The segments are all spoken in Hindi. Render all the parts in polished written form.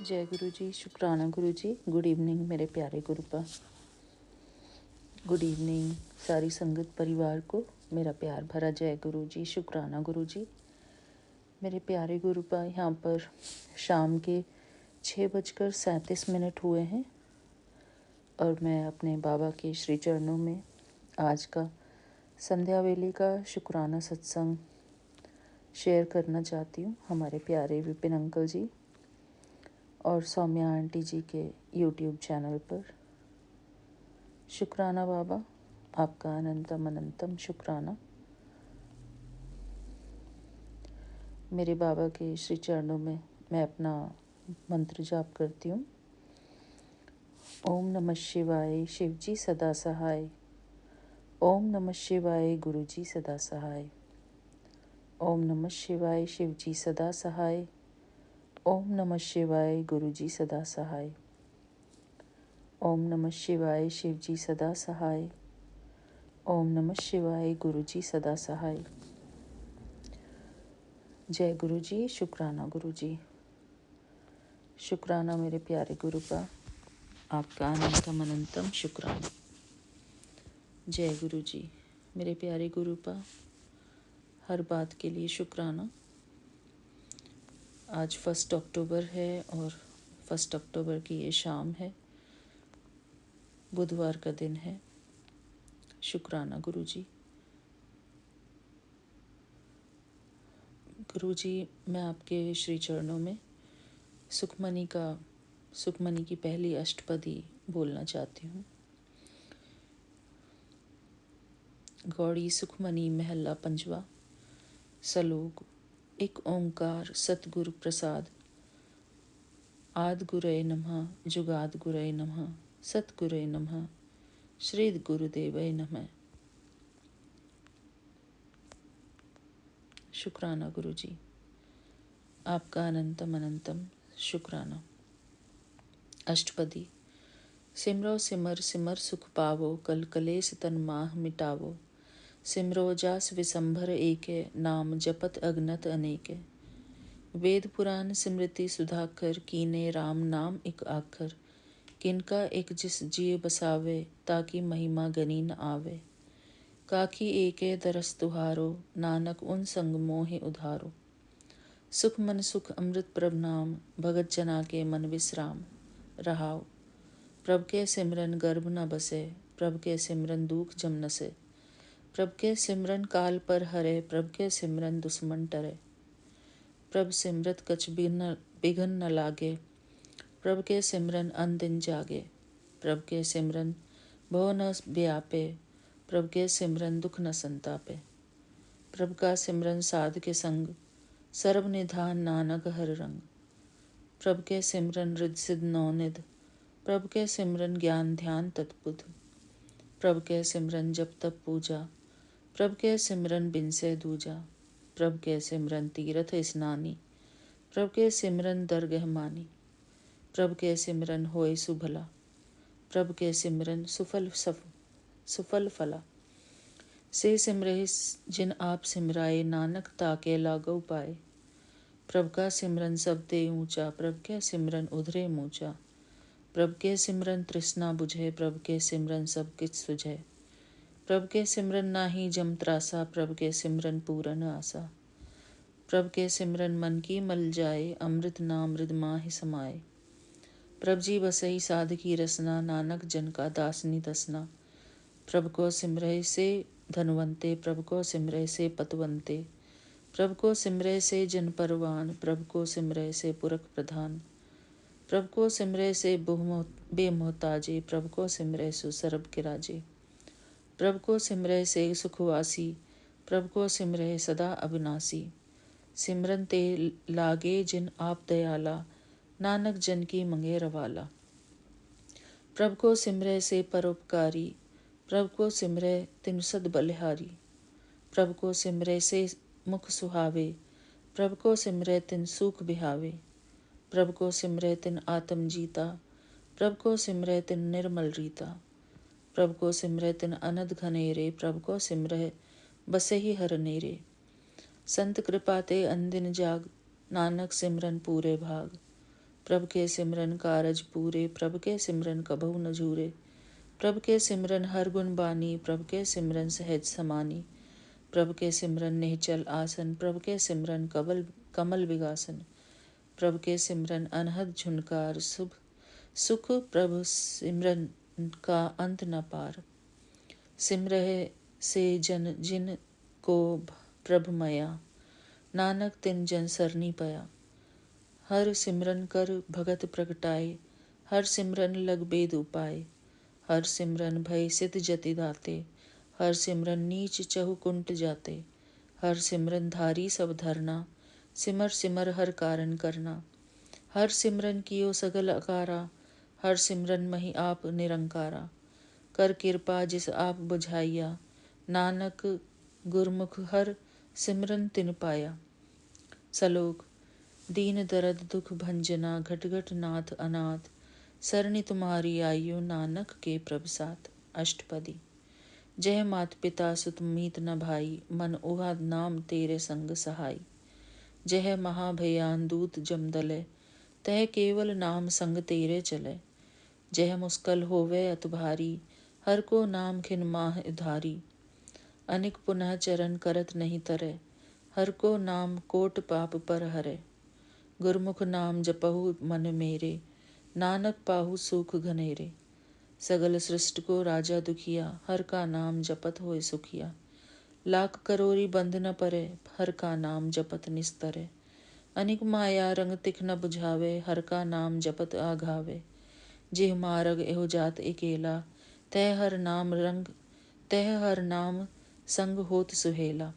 जय गुरु जी, शुक्राना गुरु जी। गुड इवनिंग मेरे प्यारे गुरुपा। गुड इवनिंग सारी संगत परिवार को मेरा प्यार भरा जय गुरु जी, शुक्राना गुरु जी। मेरे प्यारे गुरुपा, यहाँ पर शाम के 6:37 हुए हैं और मैं अपने बाबा के श्री चरणों में आज का संध्या वेले का शुक्राना सत्संग शेयर करना चाहती हूँ हमारे प्यारे विपिन अंकल जी और सौम्या आंटी जी के यूट्यूब चैनल पर। शुक्राना बाबा, आपका अनंतम अनंतम शुक्राना। मेरे बाबा के श्री चरणों में मैं अपना मंत्र जाप करती हूँ। ओम नमः शिवाय, शिव जी सदा सहाय। ओम नमः शिवाय, गुरु जी सदा सहाय। ओम नमः शिवाय, शिव जी सदा सहाय। ओम नमः शिवाय, गुरु जी सदा सहाय। ओम नमः शिवाय, शिव जी सदा सहाय। ओम नमः शिवाय, गुरु जी सदा सहाय। जय गुरु जी, शुक्राना गुरु जी। शुक्राना मेरे प्यारे गुरुपा, आपका अनंतम अनंतम शुक्राना। जय गुरु जी मेरे प्यारे गुरुपा, हर बात के लिए शुक्राना। आज 1 अक्टूबर है और 1 अक्टूबर की ये शाम है, बुधवार का दिन है। शुक्राना गुरु जी। गुरु जी, मैं आपके श्री चरणों में सुखमनी की पहली अष्टपदी बोलना चाहती हूँ। गौड़ी सुखमनी महला पंजवा। सलोक। एक ओंकार सतगुरु प्रसाद। आद गुरय नमः, जुगाद गुरय नमः, सतगुरय नमः, श्री गुरुदेवय नमः। शुक्राना गुरु जी, आपका अनंतम अनंतम शुक्राना। अष्टपदी। सिमरो सिमर सिमर सुख पावो, कल कलेस तन माह मिटावो। सिमरो जास विसंभर एके, नाम जपत अगनत अनेके। वेद पुराण स्मृति सुधाकर, कीने राम नाम एक आखर। किनका एक जिस जिय बसावे, ताकि महिमा गनी न आवे। काकी एके दरस तुहारो, नानक उन संग मोहि उधारो। सुख मन सुख अमृत प्रभ नाम, भगत जना के मन विश्राम। रहाओ। प्रभ के सिमरन गर्भ न बसे, प्रभ के सिमरन दुख जम नसे। प्रभ के सिमरन काल पर हरे, प्रभ के सिमरन दुश्मन टरे। प्रभ सिमरत कछ बिघन न लागे, प्रभ के सिमरन अन दिन जागे। प्रभ के सिमरन भव न व्यापे, प्रभ के सिमरन दुख न संतापे। प्रभ का सिमरन साध के संग, सर्व निधान नानक हर रंग। प्रभ के सिमरन रिद सिद्ध नौनिध, प्रभ के सिमरन ज्ञान ध्यान तत्बुध। प्रभ के सिमरन जप तप पूजा, प्रभ के सिमरन बिन से दूजा। प्रभ के सिमरन तीरथ स्नानी, प्रभ के सिमरन दरगह मानी। प्रभ के सिमरन होय सुभला, प्रभ के सिमरन सुफल फला। से सिमरहि जिन आप सिमराए, नानक ताके लागौ पाए। प्रभ का सिमरन सब ते ऊंचा, प्रभ के सिमरन उधरे मूचा। प्रभ के सिमरन तृष्णा बुझे, प्रभ के सिमरन सब किछ सुझे। प्रभ के सिमरन नाही जम त्रासा, प्रभ के सिमरन पूरन आसा। प्रभ के सिमरन मन की मल जाए, अमृत नाम मृद माहि समाए। प्रभ जी बसई साध की रसना, नानक जन का दासनी दसना। प्रभ को सिमरय से धनवंते, प्रभ को सिमरय से पतवंते। प्रभ को सिमरय से जन परवान, प्रभ को सिमरय से पुरख प्रधान। प्रभ को सिमरय से बेमोहताजे, प्रभ को सिमरय सु सरब के राजे। प्रभ को सिमरय से सुखवासी, प्रभ को सिमरय सदा अविनाशी। सिमरन ते लागे जिन आप दयाला, नानक जन की मंगे रवाला। प्रभ को सिमरय से परोपकारी, प्रभ को सिमरय तिन सद बलिहारी। प्रभ को सिमरय से मुख सुहावे, प्रभ को सिमरय तिन सूख बिहावे। प्रभ को सिमरय तिन आत्म जीता, प्रभ को सिमरय तिन निर्मल रीता। प्रभ को सिमरय तिन अनद घनेरे, प्रभ को सिमरय बसे ही हर नेरे। संत कृपा ते अंदिन जाग, नानक सिमरन पूरे भाग। प्रभ के सिमरन कारज पूरे, प्रभ के सिमरन कबहु न झूरे। प्रभ के सिमरन हर गुण बानी, प्रभ के सिमरन सहज समानी। प्रभ के सिमरन निहचल आसन, प्रभ के सिमरन कमल विगासन। प्रभ के सिमरन अनहद झुनकार, शुभ सुख प्रभ सिमरन का अंत न पार। सिमरहे से जन जिन को प्रभ मया, नानक तिन जन सरनी पया। हर सिमरन कर भगत प्रगटाए, हर सिमरन लग बेद उपाय। हर सिमरन भय सिद्ध जति दाते, हर सिमरन नीच चहु कुंट जाते। हर सिमरन धारी सब धरना, सिमर सिमर हर कारण करना। हर सिमरन कियो सगल अकारा, हर सिमरन मही आप निरंकारा। कर कृपा जिस आप बुझाइया, नानक गुरमुख हर सिमरन तिन पाया। सलोक। दीन दरद दुख भंजना, घट घट नाथ अनाथ। सरणी तुम्हारी आयु, नानक के प्रभ साथ। अष्टपदी। जय मात पिता सुत मीत न भाई, मन उहा नाम तेरे संग सहाय। जय महाभयान दूत जमदले, तह केवल नाम संग तेरे चले। जय मुस्कल होवे अत भारी, हर को नाम खिन माह उधारी। अनिक पुनः चरण करत नहीं तरे, हर को नाम कोट पाप पर हरे। गुरमुख नाम जपहु मन मेरे, नानक पाहु सुख घनेरे। सगल सृष्टि को राजा दुखिया, हर का नाम जपत होए सुखिया। लाख करोरी बंध न परे, हर का नाम जपत निस्तरे। अनिक माया रंग तिख न बुझावे, हर का नाम जपत आघावे। जिह मारग एहो जात एकेला, तह हर नाम संग होत सुहेला।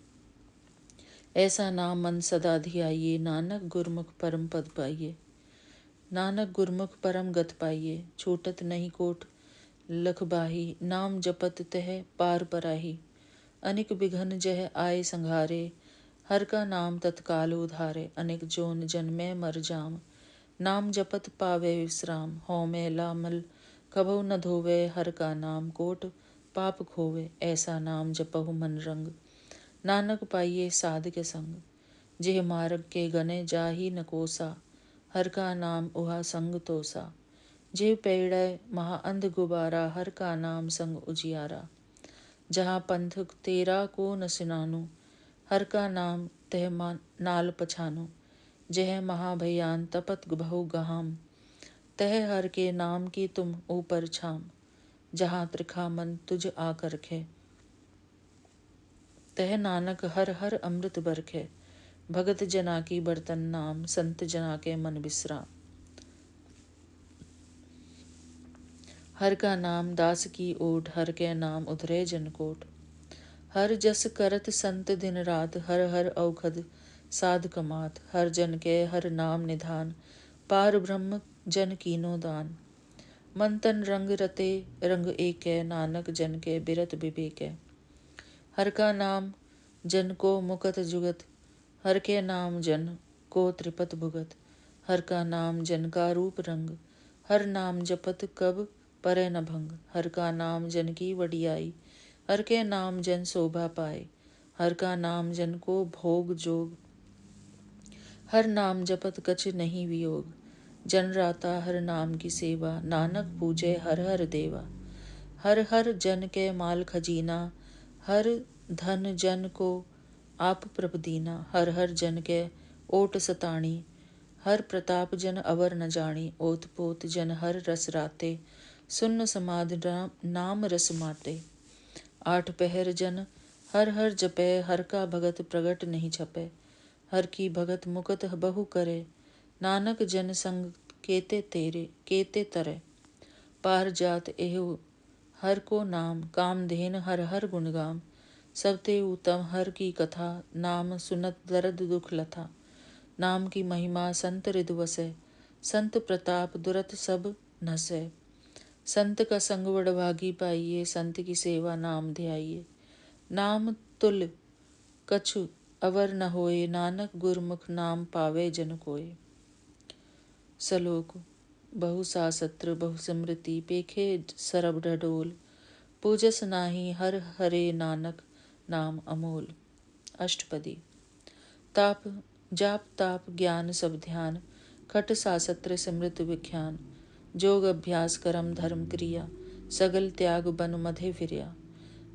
ऐसा नाम मन सदा धियाइए, नानक गुरमुख परम पद पाइए। नानक गुरमुख परम गत पाइए, छूटत नहीं कोट लख बाही। नाम जपत तह पार पराही, अनिक बिघन जह आए संघारे। हर का नाम तत्काल उधारे, अनिक जोन जन्मे मर जाम। नाम जपत पावे विश्राम, हौ में लामल कभौ न धोवे। हर का नाम कोट पाप खोवे, ऐसा नाम जपहु मन रंग। नानक पाइये साध के संग, जिह मार्ग के गने जाही न कोसा। हर का नाम उहा संग तोसा। जिह पेड़य महा अंध गुबारा, हर का नाम संग उजियारा। जहाँ पंथ तेरा को न सिनानु, हर का नाम तह नाल पछानु। जह महाभयान तपत बहु गहाम, तह हर के नाम की तुम ऊपर छाम। जहाँ त्रिखा मन तुझ आकर खे, तह नानक हर हर अमृत बरखे। भगत जना की बर्तन नाम, संत जना के मन विश्राम। हर का नाम दास की ओट, हर के नाम उधरे जनकोट। हर जस करत संत दिन रात, हर हर औखद साध कमात। हर जन के हर नाम निधान, पार ब्रह्म जन कीनो दान। मन तन रंग रते रंग एकै, नानक जन के बिरत विवेकै। हर का नाम जन को मुकत जुगत, हर के नाम जन को त्रिपत भुगत। हर का नाम जन का रूप रंग, हर नाम जपत कब परे न भंग। हर का नाम जन की वडियाई, हर के नाम जन शोभा पाए। हर का नाम जन को भोग जोग, हर नाम जपत कछ नहीं वियोग। जन राता हर नाम की सेवा, नानक पूजे हर हर देवा। हर हर जन के माल खजीना, हर धन जन को आप प्रभ दीना। हर हर जन के ओट सताणी, हर प्रताप जन अवर न जानी। ओत पोत जन हर रस राते, सुन्न समाध नाम रस माते। आठ पहर जन हर हर जपे, हर का भगत प्रगट नहीं छपे। हर की भगत मुकत बहु करे, नानक जन संग केते तरे। पार जात एहु हर को नाम, कामधेन हर हर गुणगाम। सबते उत्तम हर की कथा, नाम सुनत दर्द दुख लथा। नाम की महिमा संत हृद वसै, संत प्रताप दुरत सब नसै। संत का संग बड़भागी पाइये, संत की सेवा नाम ध्याइये। नाम तुल कछु अवर न होए, नानक गुरमुख नाम पावे जन कोय। सलोक। बहु सासत्र बहु स्मृति, पेखे सरब ढडोल। पूजस नाही हर हरे, नानक नाम अमोल। अष्टपदी। ताप जाप ताप ज्ञान सब ध्यान, खट सासत्र सिमृत विख्यान, जोग अभ्यास करम धर्म क्रिया, सगल त्याग बन मधे फिरिया।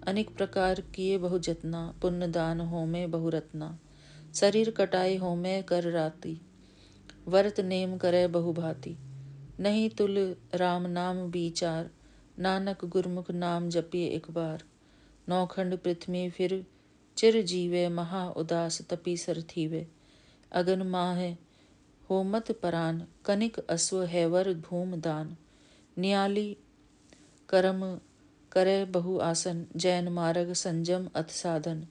अनेक प्रकार किए बहु जतना, पुण्य दान होमे बहु रत्ना। शरीर कटाए होमे कर राति, वर्त नेम करे बहु भांति। नहीं तुल राम नाम विचार, नानक गुरमुख नाम जपिए एक बार। नौखंड पृथ्वी फिर चिर जीवे, महा उदास तपी सर थीवे। अगन माह होमत परान, कनिक अश्व हैवर भूम दान। नियाली करम करे बहु आसन, जैन मार्ग संजम अथ साधन।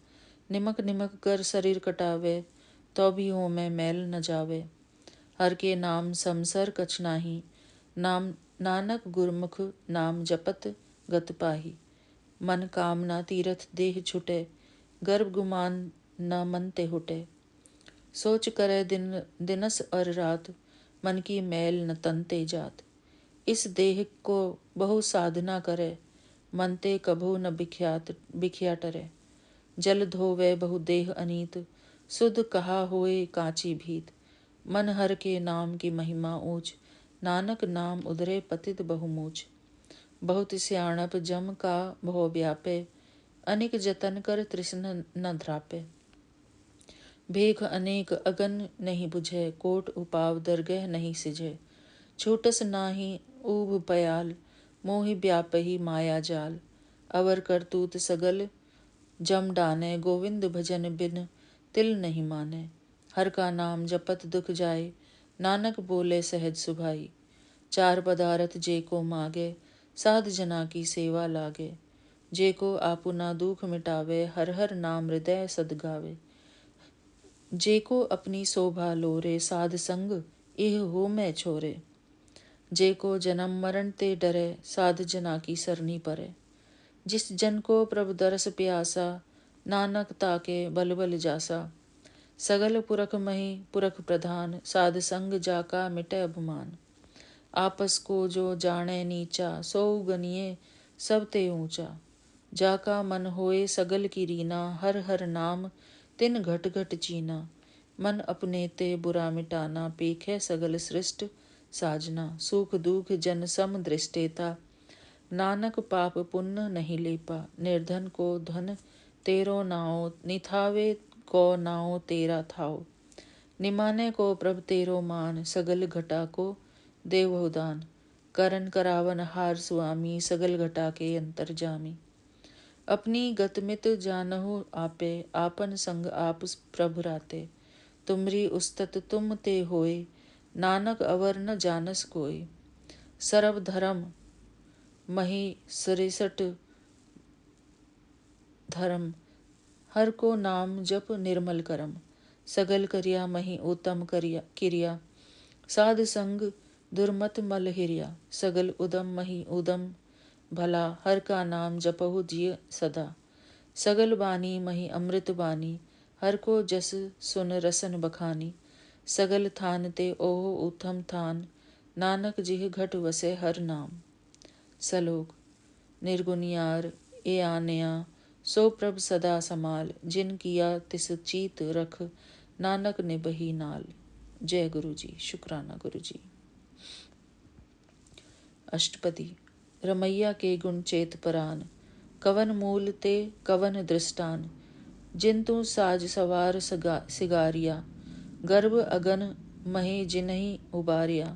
निमक निमक कर शरीर कटावे, तो भी हो मैं मैल न जावे। हर के नाम समसर कछ नाही, नाम नानक गुरमुख नाम जपत गत पाही। मन कामना तीरथ देह छुटे, गर्भ गुमान न मन ते हुटे। सोच करे दिन दिनस और रात, मन की मैल न तन ते जात। इस देह को बहु साधना करे, मन ते कभू न बिख्या टरे। जल धोवे बहु देह अनीत, शुद्ध कहा होए कांची भीत। मन हर के नाम की महिमा ऊंच, नानक नाम उधरे पतित बहुमूच। बहुत सियाणप जम का भव व्यापे, अनेक जतन कर तृष्ण न ध्रापे। भेख अनेक अगन नहीं बुझे, कोट उपाव दरगह नहीं सिझे। छूटस नाही ऊब पयाल, मोहि व्यापही माया जाल। अवर करतूत सगल जम डाने, गोविंद भजन बिन तिल नहीं माने। हर का नाम जपत दुख जाए, नानक बोले सहज सुभाई। चार पदारथ जे को मागे, साध जना की सेवा लागे। जे को आपुना दुख मिटावे, हर हर नाम हृदय सद गावे। जे को अपनी शोभा लोरे, साध संग इह हो मैं छोरे। जे को जन्म मरण ते डरे, साध जना की सरनी परे। जिस जन को प्रभु दरस प्यासा, नानक ताके बल बल जासा। सगल पुरख मही पुरख प्रधान, साध संग जाका मिटे अभिमान। आपस को जो जाने नीचा, सो गनिए सब ते ऊंचा। जाका मन होए सगल की रीना, हर हर नाम तिन घट घट चीना। मन अपने ते बुरा मिटाना, पेखे सगल सृष्ट साजना। सुख दुख जन सम दृष्टेता, नानक पाप पुण्य नहीं लेपा। निर्धन को धन तेरो नाओ, निथावे को नाओ तेरा थाओ। निमाने को प्रभ तेरो मान, सगल घटा को देवहु दान। करन करावन हार स्वामी, सगल घटा के अंतर जामी। अपनी गतमित जानहु आपे, आपन संग आप प्रभु राते। तुमरी उस्तत तुम ते होए, नानक अवर न जानस कोय। सर्व धर्म मही सरिसठ धर्म, हर को नाम जप निर्मल करम। सगल करिया मही उत्तम किरिया, साध संग दुर्मत मल हिरिया। सगल उदम मही उदम भला, हर का नाम जपहु जिय सदा। सगल बानी मही अमृत बानी, हर को जस सुन रसन बखानी। सगल थान ते ओहो उत्तम थान, नानक जिह घट वसे हर नाम। सलोक निर्गुनियार ए आनया, सो प्रभ सदा समाल। जिन किया तिस चीत रख, नानक निबही नाल। जय गुरु जी। शुक्राना गुरु जी। अष्टपदी। रमैया के गुण चेत परान, कवन मूल ते कवन दृष्टान। जिन तू साज सवार सिगारिया, गर्भ अगन महे जिन्हि उबारिया।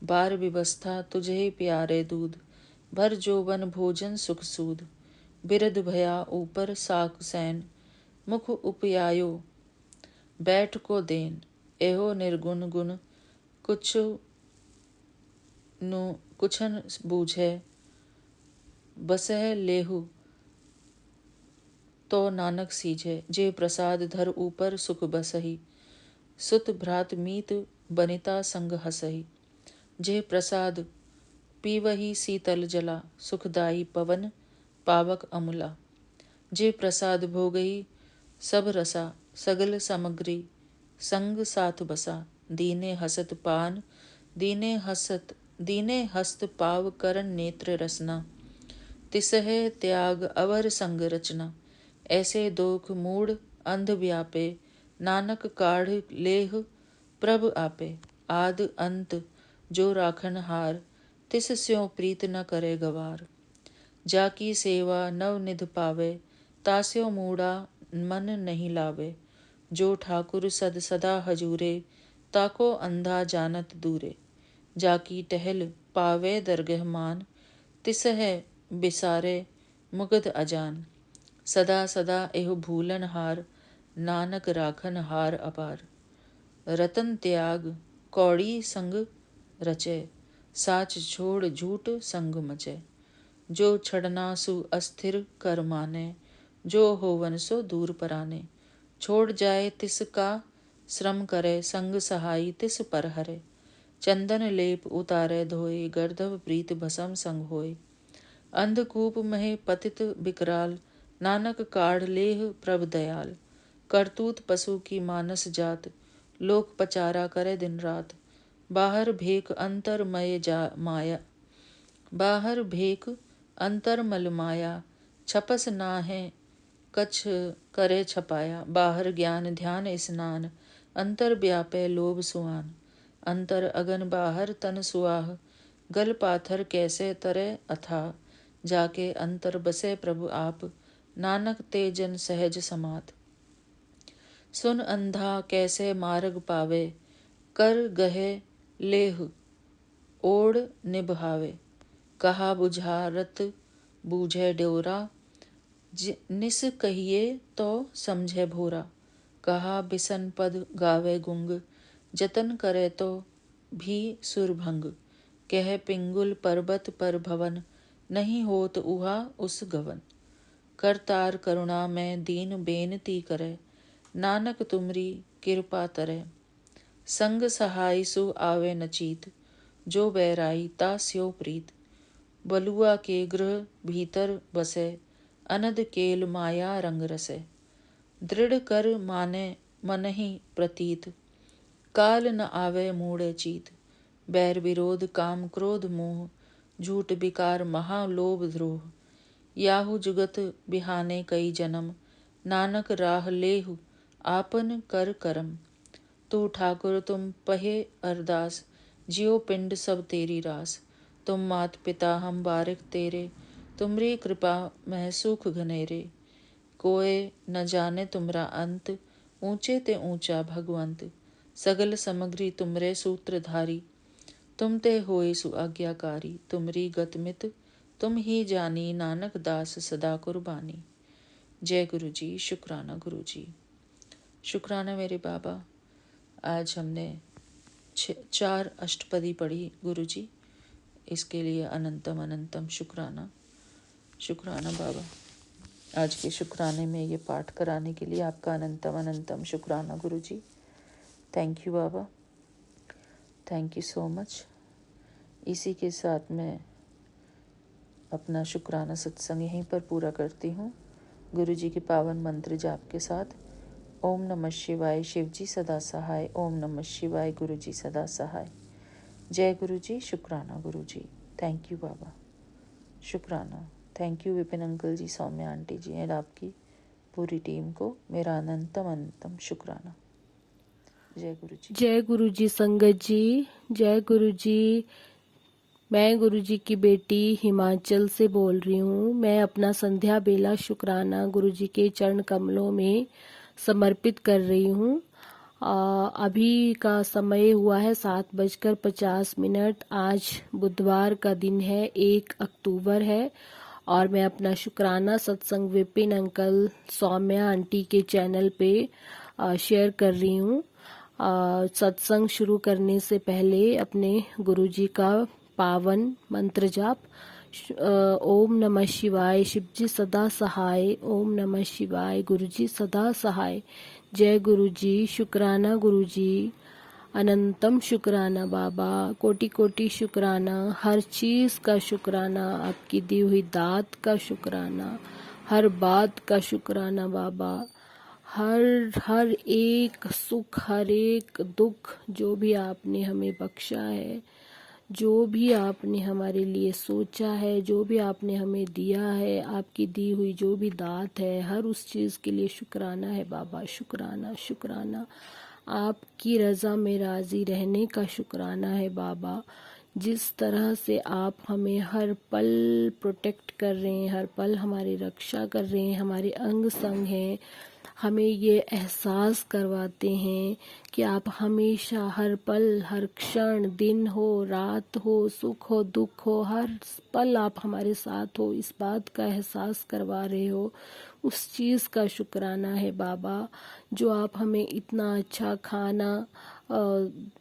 बार व्यवस्था तुझे प्यारे दूध, भर जोबन भोजन सुख सूद। बिरध भया ऊपर साक सैन, मुख उपयायो बैठ को देन। एहो निर्गुण गुण कुछन बूझे, बसह लेहु तो नानक सीझे। जे प्रसाद धर ऊपर सुख बसही, सुत भ्रात मीत बनिता संग हसही। जे प्रसाद पीवही शीतल जला, सुखदाई पवन पावक अमुला। जे प्रसाद भोगही सब रसा, सगल सामग्री संग साथ बसा। दीने हसत पान दीने हस्त पाव करन नेत्र रसना। तिसहे त्याग अवर संग रचना। ऐसे दोख मूढ़ अंध व्यापे, नानक काढ़ लेह प्रभ आपे। आद अंत जो राखन हार, तिस स्यों प्रीत न करे गवार। जाकी सेवा नव निध पावे, तास्यो मूढ़ा मन नहीं लावे। जो ठाकुर सद सदा हजूरे, ताको अंधा जानत दूरे। जाकी टहल पावे दरगह मान, तिस है बिसारे मुगध अजान। सदा सदा एह भूलन हार, नानक राखन हार अपार। रतन त्याग कौड़ी संग रचे, साच छोड़ झूठ संग मचे। जो छड़ना सु अस्थिर कर माने, जो होवन सो दूर पराने। छोड़ जाए तिस का श्रम करे, संग सहाई तिस पर हरे। चंदन लेप उतारे धोए, गर्दभ प्रीत भसम संग होए। अंधकूप महे पतित विकराल, नानक काढ़ लेह प्रभ दयाल। करतूत पशु की मानस जात, लोक पचारा करे दिन रात। बाहर भेक अंतर मय जा माया, बाहर भेक अंतर मल माया। छपस नाहे कछ करे छपाया, बाहर ज्ञान ध्यान स्नान। अंतर व्यापे लोभ सुहान, अंतर अगन बाहर तन सुआह। गल पाथर कैसे तरे अथाह, जाके अंतर बसे प्रभु आप। नानक ते जन सहज समात। सुन अंधा कैसे मार्ग पावे, कर गहे लेह ओढ़ निभावे। कहा बुझारत बूझे ड्योरा, निस कहिए तो समझे भोरा। कहा बिसन पद गावे गुंग, जतन करे तो भी सुरभंग। कह पिंगुल पर्वत पर भवन, नहीं होत उहा उस गवन। करतार करुणा में दीन बेनती करे, नानक तुमरी कृपा तरे। संग सहाय सु आवे न चीत, जो बैराई ता स्यो प्रीत। बलुआ के गृह भीतर बसे, अनद केल माया रंग रसे। दृढ़ कर माने मन ही प्रतीत, काल न आवे मूढ़े चीत। बैर विरोध काम क्रोध मोह, झूठ विकार महालोभ द्रोह। याहू जुगत बिहाने कई जन्म, नानक राह लेहु आपन कर करम। तू ठाकुर तुम पहे अरदास, जियो पिंड सब तेरी रास। तुम मात पिता हम बारिक तेरे, तुमरी कृपा मह सुख घनेरे। कोय न जाने तुमरा अंत, ऊंचे ते ऊंचा भगवंत। सगल समग्री तुमरे सूत्रधारी, तुम ते होए सु आज्ञाकारी। तुमरी गतमित तुम ही जानी, नानक दास सदा कुर्बानी। जय गुरु जी। शुक्राना गुरु जी। शुक्राना मेरे बाबा। आज हमने 4 अष्टपदी पढ़ी गुरु जी, इसके लिए अनंतम अनंतम शुक्राना। शुक्राना बाबा, आज के शुक्राने में ये पाठ कराने के लिए आपका अनंतम अनंतम शुक्राना गुरु जी। थैंक यू बाबा, थैंक यू सो मच। इसी के साथ मैं अपना शुक्राना सत्संग यहीं पर पूरा करती हूँ, गुरु जी के पावन मंत्र जाप के साथ। ओम नमः शिवाय, शिव जी सदा सहाय। ओम नमः शिवाय, गुरु जी सदा सहाय। जय गुरु जी। शुक्राना गुरु जी। थैंक यू बाबा, शुक्राना। Thank you Vipin uncle ji, Saumya aunty ji and आपकी पूरी टीम को मेरा अनंतम अनंतम शुक्राना। जय गुरु जी। जय गुरु जी संगत जी। जय गुरु जी। मैं गुरु जी की बेटी हिमाचल से बोल रही हूँ। मैं अपना संध्या बेला शुक्राना गुरु जी के चरण कमलों में समर्पित कर रही हूँ। अभी का समय हुआ है 7:50। आज बुधवार का दिन है, 1 अक्टूबर है और मैं अपना शुक्राना सत्संग विपिन अंकल, सौम्या आंटी के चैनल पे शेयर कर रही हूँ। सत्संग शुरू करने से पहले अपने गुरुजी का पावन मंत्र जाप। ओम नमः शिवाय, शिवजी सदा सहाय। ओम नमः शिवाय, गुरुजी सदा सहाय। जय गुरुजी। शुक्राना गुरुजी, अनंतम शुक्राना बाबा, कोटि कोटि शुक्राना। हर चीज का शुक्राना, आपकी दी हुई दात का शुक्राना, हर बात का शुक्राना बाबा। हर एक सुख, हर एक दुख जो भी आपने हमें बख्शा है, जो भी आपने हमारे लिए सोचा है, जो भी आपने हमें दिया है, आपकी दी हुई जो भी दात है, हर उस चीज़ के लिए शुक्राना है बाबा। शुक्राना शुक्राना। आपकी रज़ा में राज़ी रहने का शुक्राना है बाबा। जिस तरह से आप हमें हर पल प्रोटेक्ट कर रहे हैं, हर पल हमारी रक्षा कर रहे हैं, हमारे अंग संग हैं, हमें ये एहसास करवाते हैं कि आप हमेशा हर पल, हर क्षण, दिन हो रात हो, सुख हो दुख हो, हर पल आप हमारे साथ हो, इस बात का एहसास करवा रहे हो। उस चीज़ का शुक्राना है बाबा, जो आप हमें इतना अच्छा खाना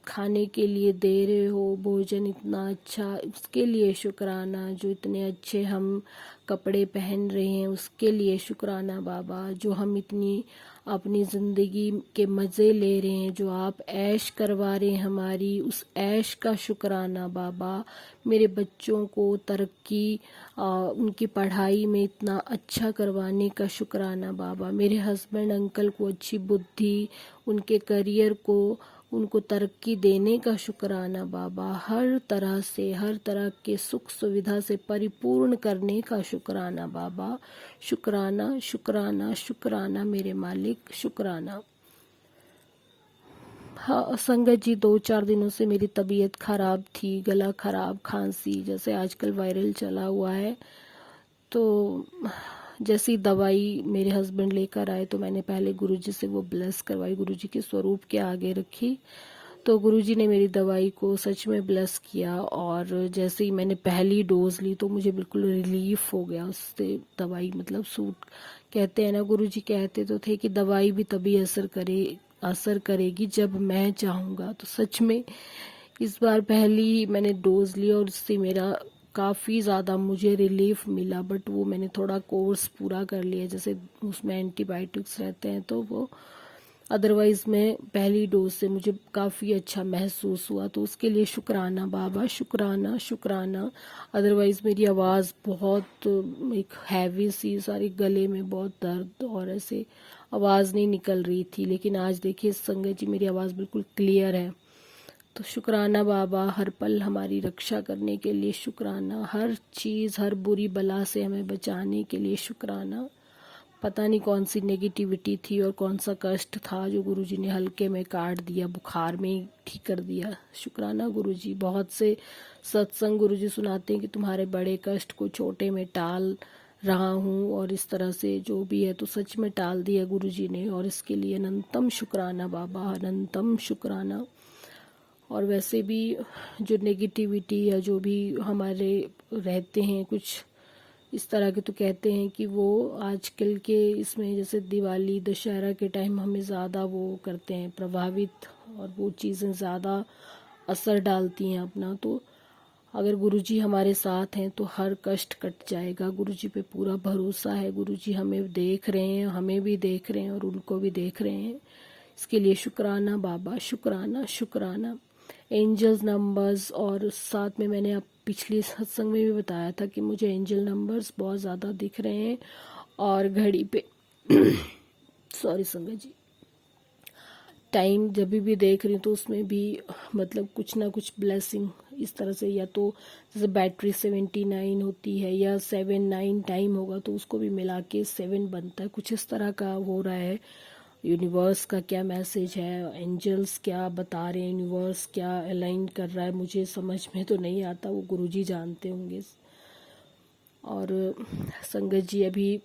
खाने के लिए दे रहे हो, भोजन इतना अच्छा, उसके लिए शुक्राना। जो इतने अच्छे हम कपड़े पहन रहे हैं उसके लिए शुक्राना बाबा। जो हम इतनी अपनी ज़िंदगी के मज़े ले रहे हैं, जो आप ऐश करवा रहे हैं हमारी, उस ऐश का शुक्राना बाबा। मेरे बच्चों को तरक्की, उनकी पढ़ाई में इतना अच्छा करवाने का शुक्राना बाबा। मेरे हस्बैंड अंकल को अच्छी बुद्धि, उनके करियर को, उनको तरक्की देने का शुक्राना बाबा। हर तरह से, हर तरह के सुख सुविधा से परिपूर्ण करने का शुक्राना बाबा। शुक्राना शुक्राना शुक्राना मेरे मालिक, शुक्राना। हाँ संगत जी, 2-4 दिनों से मेरी तबीयत खराब थी, गला खराब, खांसी, जैसे आजकल वायरल चला हुआ है। तो जैसी दवाई मेरे हस्बैंड लेकर आए तो मैंने पहले गुरुजी से वो ब्लेस करवाई, गुरुजी के स्वरूप के आगे रखी। तो गुरुजी ने मेरी दवाई को सच में ब्लेस किया, और जैसे ही मैंने पहली डोज ली तो मुझे बिल्कुल रिलीफ हो गया उससे। दवाई मतलब सूट, कहते हैं ना, गुरुजी कहते तो थे कि दवाई भी तभी असर करेगी जब मैं चाहूँगा। तो सच में इस बार पहली मैंने डोज ली और उससे मेरा काफ़ी ज़्यादा मुझे रिलीफ मिला। बट वो मैंने थोड़ा कोर्स पूरा कर लिया, जैसे उसमें एंटीबायोटिक्स रहते हैं तो वो, अदरवाइज़ मैं पहली डोज से मुझे काफ़ी अच्छा महसूस हुआ। तो उसके लिए शुक्राना बाबा, शुक्राना शुक्राना। अदरवाइज़ मेरी आवाज़ बहुत एक हैवी सी, सारी गले में बहुत दर्द और ऐसे आवाज़ नहीं निकल रही थी। लेकिन आज देखिए संगत जी, मेरी आवाज़ बिल्कुल क्लियर है। तो शुक्राना बाबा, हर पल हमारी रक्षा करने के लिए शुक्राना, हर चीज़, हर बुरी बला से हमें बचाने के लिए शुक्राना। पता नहीं कौन सी नेगेटिविटी थी और कौन सा कष्ट था जो गुरुजी ने हल्के में काट दिया, बुखार में ही ठीक कर दिया। शुक्राना गुरुजी। बहुत से सत्संग गुरुजी सुनाते हैं कि तुम्हारे बड़े कष्ट को छोटे में टाल रहा हूँ, और इस तरह से जो भी है, तो सच में टाल दिया गुरुजी ने, और इसके लिए अनंतम शुक्राना बाबा, अनंतम शुक्राना। और वैसे भी जो नेगेटिविटी या जो भी हमारे रहते हैं कुछ इस तरह के, तो कहते हैं कि वो आजकल के इसमें जैसे दिवाली दशहरा के टाइम हमें ज़्यादा वो करते हैं प्रभावित, और वो चीज़ें ज़्यादा असर डालती हैं अपना। तो अगर गुरुजी हमारे साथ हैं तो हर कष्ट कट जाएगा। गुरुजी पे पूरा भरोसा है, गुरुजी हमें देख रहे हैं, हमें भी देख रहे हैं और उनको भी देख रहे हैं। इसके लिए शुक्राना बाबा, शुक्राना शुक्राना। एंजल्स नंबर्स, और साथ में मैंने अब पिछली सत्संग में भी बताया था कि मुझे एंजल नंबर्स बहुत ज़्यादा दिख रहे हैं, और घड़ी पे सॉरी संगत जी, टाइम जब भी देख रही हूँ तो उसमें भी मतलब कुछ ना कुछ ब्लेसिंग इस तरह से, या तो जैसे बैटरी 79 होती है या 79 टाइम होगा तो उसको भी मिला के 7 बनता है, कुछ इस तरह का हो रहा है। यूनिवर्स का क्या मैसेज है, एंजल्स क्या बता रहे हैं, यूनिवर्स क्या अलाइन कर रहा है, मुझे समझ में तो नहीं आता, वो गुरुजी जानते होंगे। और संगत जी, अभी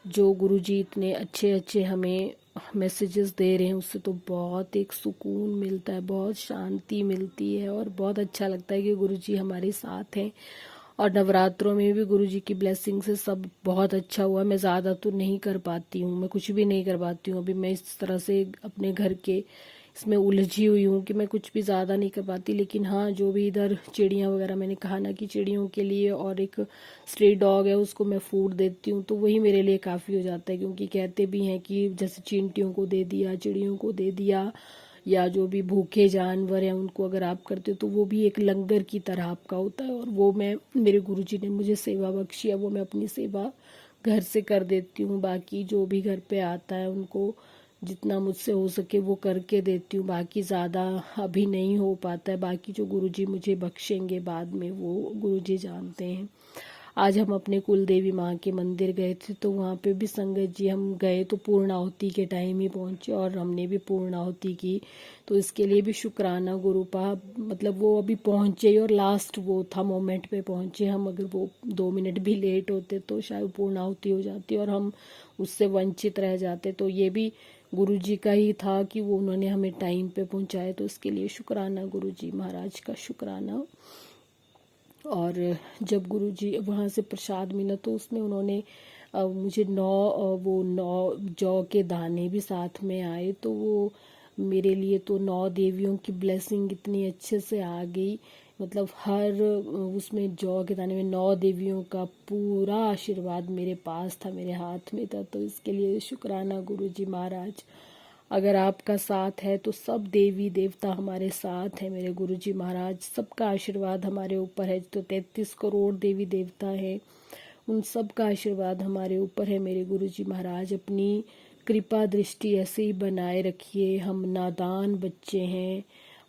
जो गुरुजी इतने अच्छे अच्छे हमें मैसेजेस दे रहे हैं उससे तो बहुत एक सुकून मिलता है, बहुत शांति मिलती है, और बहुत अच्छा लगता है कि गुरुजी हमारे साथ हैं। और नवरात्रों में भी गुरुजी की ब्लेसिंग से सब बहुत अच्छा हुआ। मैं ज़्यादा तो नहीं कर पाती हूँ, मैं कुछ भी नहीं कर पाती हूँ। अभी मैं इस तरह से अपने घर के इसमें उलझी हुई हूँ कि मैं कुछ भी ज़्यादा नहीं कर पाती। लेकिन हाँ, जो भी इधर चिड़ियाँ वगैरह, मैंने कहा ना कि चिड़ियों के लिए, और एक स्ट्रे डॉग है उसको मैं फूड देती हूँ, तो वही मेरे लिए काफ़ी हो जाता है। क्योंकि कहते भी हैं कि जैसे चींटियों को दे दिया, चिड़ियों को दे दिया, या जो भी भूखे जानवर हैं उनको अगर आप करते हो तो वो भी एक लंगर की तरह आपका होता है। और वो मैं, मेरे गुरुजी ने मुझे सेवा बख्शी है, वो मैं अपनी सेवा घर से कर देती हूँ। बाकी जो भी घर पे आता है उनको जितना मुझसे हो सके वो करके देती हूँ। बाकी ज़्यादा अभी नहीं हो पाता है, बाकी जो गुरुजी मुझे बख्शेंगे बाद में वो गुरुजी जानते हैं। आज हम अपने कुल देवी माँ के मंदिर गए थे, तो वहाँ पे भी संगत जी हम गए तो पूर्ण आहुति के टाइम ही पहुँचे और हमने भी पूर्ण आहुति की। तो इसके लिए भी शुक्राना गुरुपा, मतलब वो अभी पहुँचे ही और लास्ट वो था मोमेंट पे पहुँचे। हम अगर वो 2 मिनट भी लेट होते तो शायद पूर्ण आहुति हो जाती और हम उससे वंचित रह जाते। तो ये भी गुरु जी का ही था कि वो उन्होंने हमें टाइम पे पहुँचाया, तो इसके लिए शुक्राना गुरु जी महाराज का, शुक्राना। और जब गुरुजी वहाँ से प्रसाद मिला तो उसमें उन्होंने मुझे वो 9 जौ के दाने भी साथ में आए। तो वो मेरे लिए तो 9 देवियों की ब्लेसिंग इतनी अच्छे से आ गई, मतलब हर उसमें जौ के दाने में 9 देवियों का पूरा आशीर्वाद मेरे पास था, मेरे हाथ में था। तो इसके लिए शुक्राना गुरुजी महाराज। अगर आपका साथ है तो सब देवी देवता हमारे साथ हैं, मेरे गुरुजी महाराज, सबका आशीर्वाद हमारे ऊपर है। तो 33 करोड़ देवी देवता हैं, उन सब का आशीर्वाद हमारे ऊपर है मेरे गुरुजी महाराज। अपनी कृपा दृष्टि ऐसे ही बनाए रखिए। हम नादान बच्चे हैं,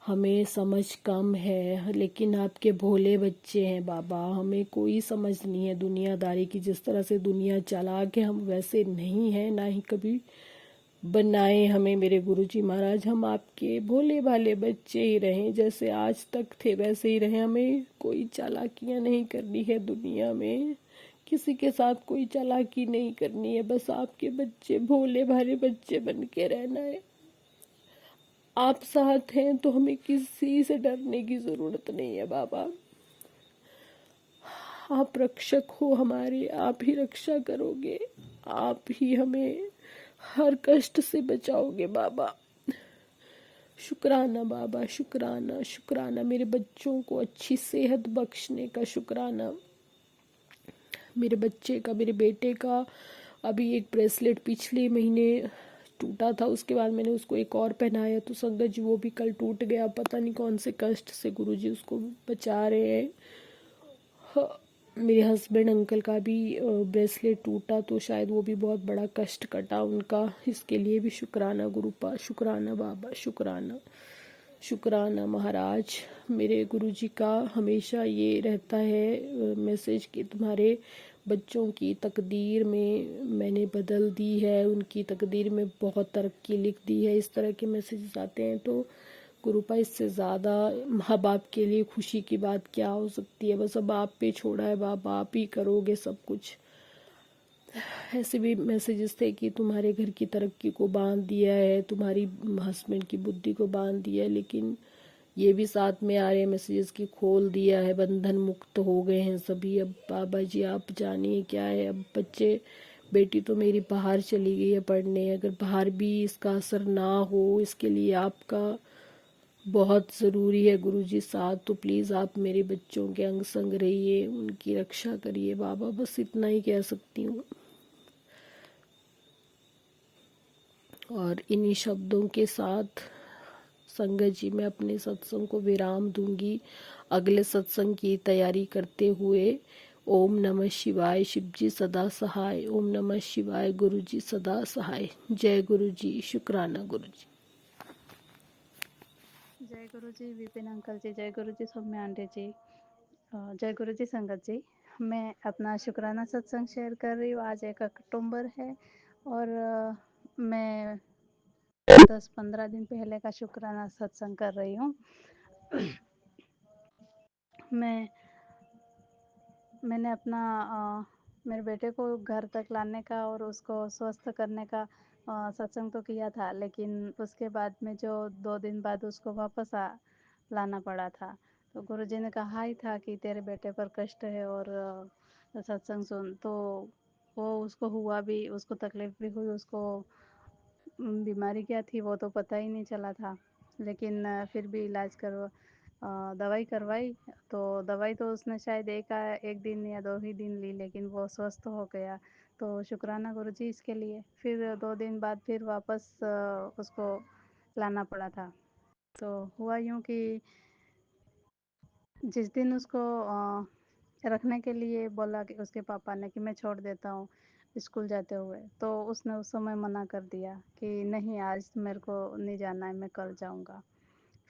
हमें समझ कम है, लेकिन आपके भोले बच्चे हैं बाबा। हमें कोई समझ नहीं है दुनियादारी की, जिस तरह से दुनिया चला के हम वैसे नहीं हैं, ना ही कभी बनाए हमें मेरे गुरुजी महाराज। हम आपके भोले भाले बच्चे ही रहें, जैसे आज तक थे वैसे ही रहें। हमें कोई चालाकियां नहीं करनी है दुनिया में, किसी के साथ कोई चालाकी नहीं करनी है, बस आपके बच्चे भोले भाले बच्चे बन के रहना है। आप साथ हैं तो हमें किसी से डरने की जरूरत नहीं है बाबा। आप रक्षक हो हमारे, आप ही रक्षा करोगे, आप ही हमें हर कष्ट से बचाओगे बाबा। शुक्राना बाबा, शुक्राना शुक्राना, मेरे बच्चों को अच्छी सेहत बख्शने का शुक्राना। मेरे बच्चे का, मेरे बेटे का अभी एक ब्रेसलेट पिछले महीने टूटा था, उसके बाद मैंने उसको एक और पहनाया तो संगत जी वो भी कल टूट गया। पता नहीं कौन से कष्ट से गुरुजी उसको बचा रहे हैं। हाँ, मेरे हस्बैंड अंकल का भी ब्रेसलेट टूटा, तो शायद वो भी बहुत बड़ा कष्ट कटा उनका। इसके लिए भी शुक्राना गुरुपा, शुक्राना बाबा, शुक्राना शुक्राना महाराज। मेरे गुरुजी का हमेशा ये रहता है मैसेज कि तुम्हारे बच्चों की तकदीर में मैंने बदल दी है, उनकी तकदीर में बहुत तरक्की लिख दी है। इस तरह के मैसेजेस आते हैं। तो गुरुपा इससे ज़्यादा माँ बाप के लिए खुशी की बात क्या हो सकती है। बस अब आप पे छोड़ा है बाबा, आप ही करोगे सब कुछ। ऐसे भी मैसेजेस थे कि तुम्हारे घर की तरक्की को बांध दिया है, तुम्हारी हस्बैंड की बुद्धि को बांध दिया है, लेकिन ये भी साथ में आ रहे मैसेजेस की खोल दिया है, बंधन मुक्त हो गए हैं सभी। अब बाबा जी आप जानिए क्या है। अब बच्चे, बेटी तो मेरी बाहर चली गई है पढ़ने, अगर बाहर भी इसका असर ना हो, इसके लिए आपका बहुत ज़रूरी है गुरुजी साथ। तो प्लीज़ आप मेरे बच्चों के अंग संग रहिए, उनकी रक्षा करिए बाबा, बस इतना ही कह सकती हूँ। और इन्हीं शब्दों के साथ संगत जी मैं अपने सत्संग को विराम दूंगी। अगले सत्संग की तैयारी करते हुए ओम नमः शिवाय, शिव जी सदा सहाय। ओम नमः शिवाय, गुरु जी सदा सहाय। जय गुरु जी, शुक्राना गुरु जी। जय गुरु जी विपिन अंकल जी, जय गुरु जी सौम्या आंटी जी, जय गुरु जी संगत जी। मैं अपना शुक्राना सत्संग शेयर कर रही हूँ। आज 1 अक्टूबर है और मैं 10-15 दिन पहले का शुक्राना सत्संग कर रही हूँ। मैंने अपना मेरे बेटे को घर तक लाने का और उसको स्वस्थ करने का सत्संग तो किया था, लेकिन उसके बाद में जो 2 दिन बाद उसको वापस लाना पड़ा था। तो गुरुजी ने कहा ही था कि तेरे बेटे पर कष्ट है और सत्संग सुन। तो वो उसको हुआ भी, उसको तकलीफ भी हुई, उसको बीमारी क्या थी वो तो पता ही नहीं चला था। लेकिन फिर भी इलाज करवा दवाई करवाई। तो दवाई तो उसने शायद एक दिन या 2 ही दिन ली, लेकिन वो स्वस्थ हो गया। तो शुक्राना गुरुजी इसके लिए। फिर 2 दिन बाद फिर वापस उसको लाना पड़ा था। तो हुआ यूँ कि जिस दिन उसको रखने के लिए बोला कि उसके पापा ने कि मैं छोड़ देता हूँ स्कूल जाते हुए, तो उसने उस समय मना कर दिया कि नहीं आज मेरे को नहीं जाना है, मैं कल जाऊँगा।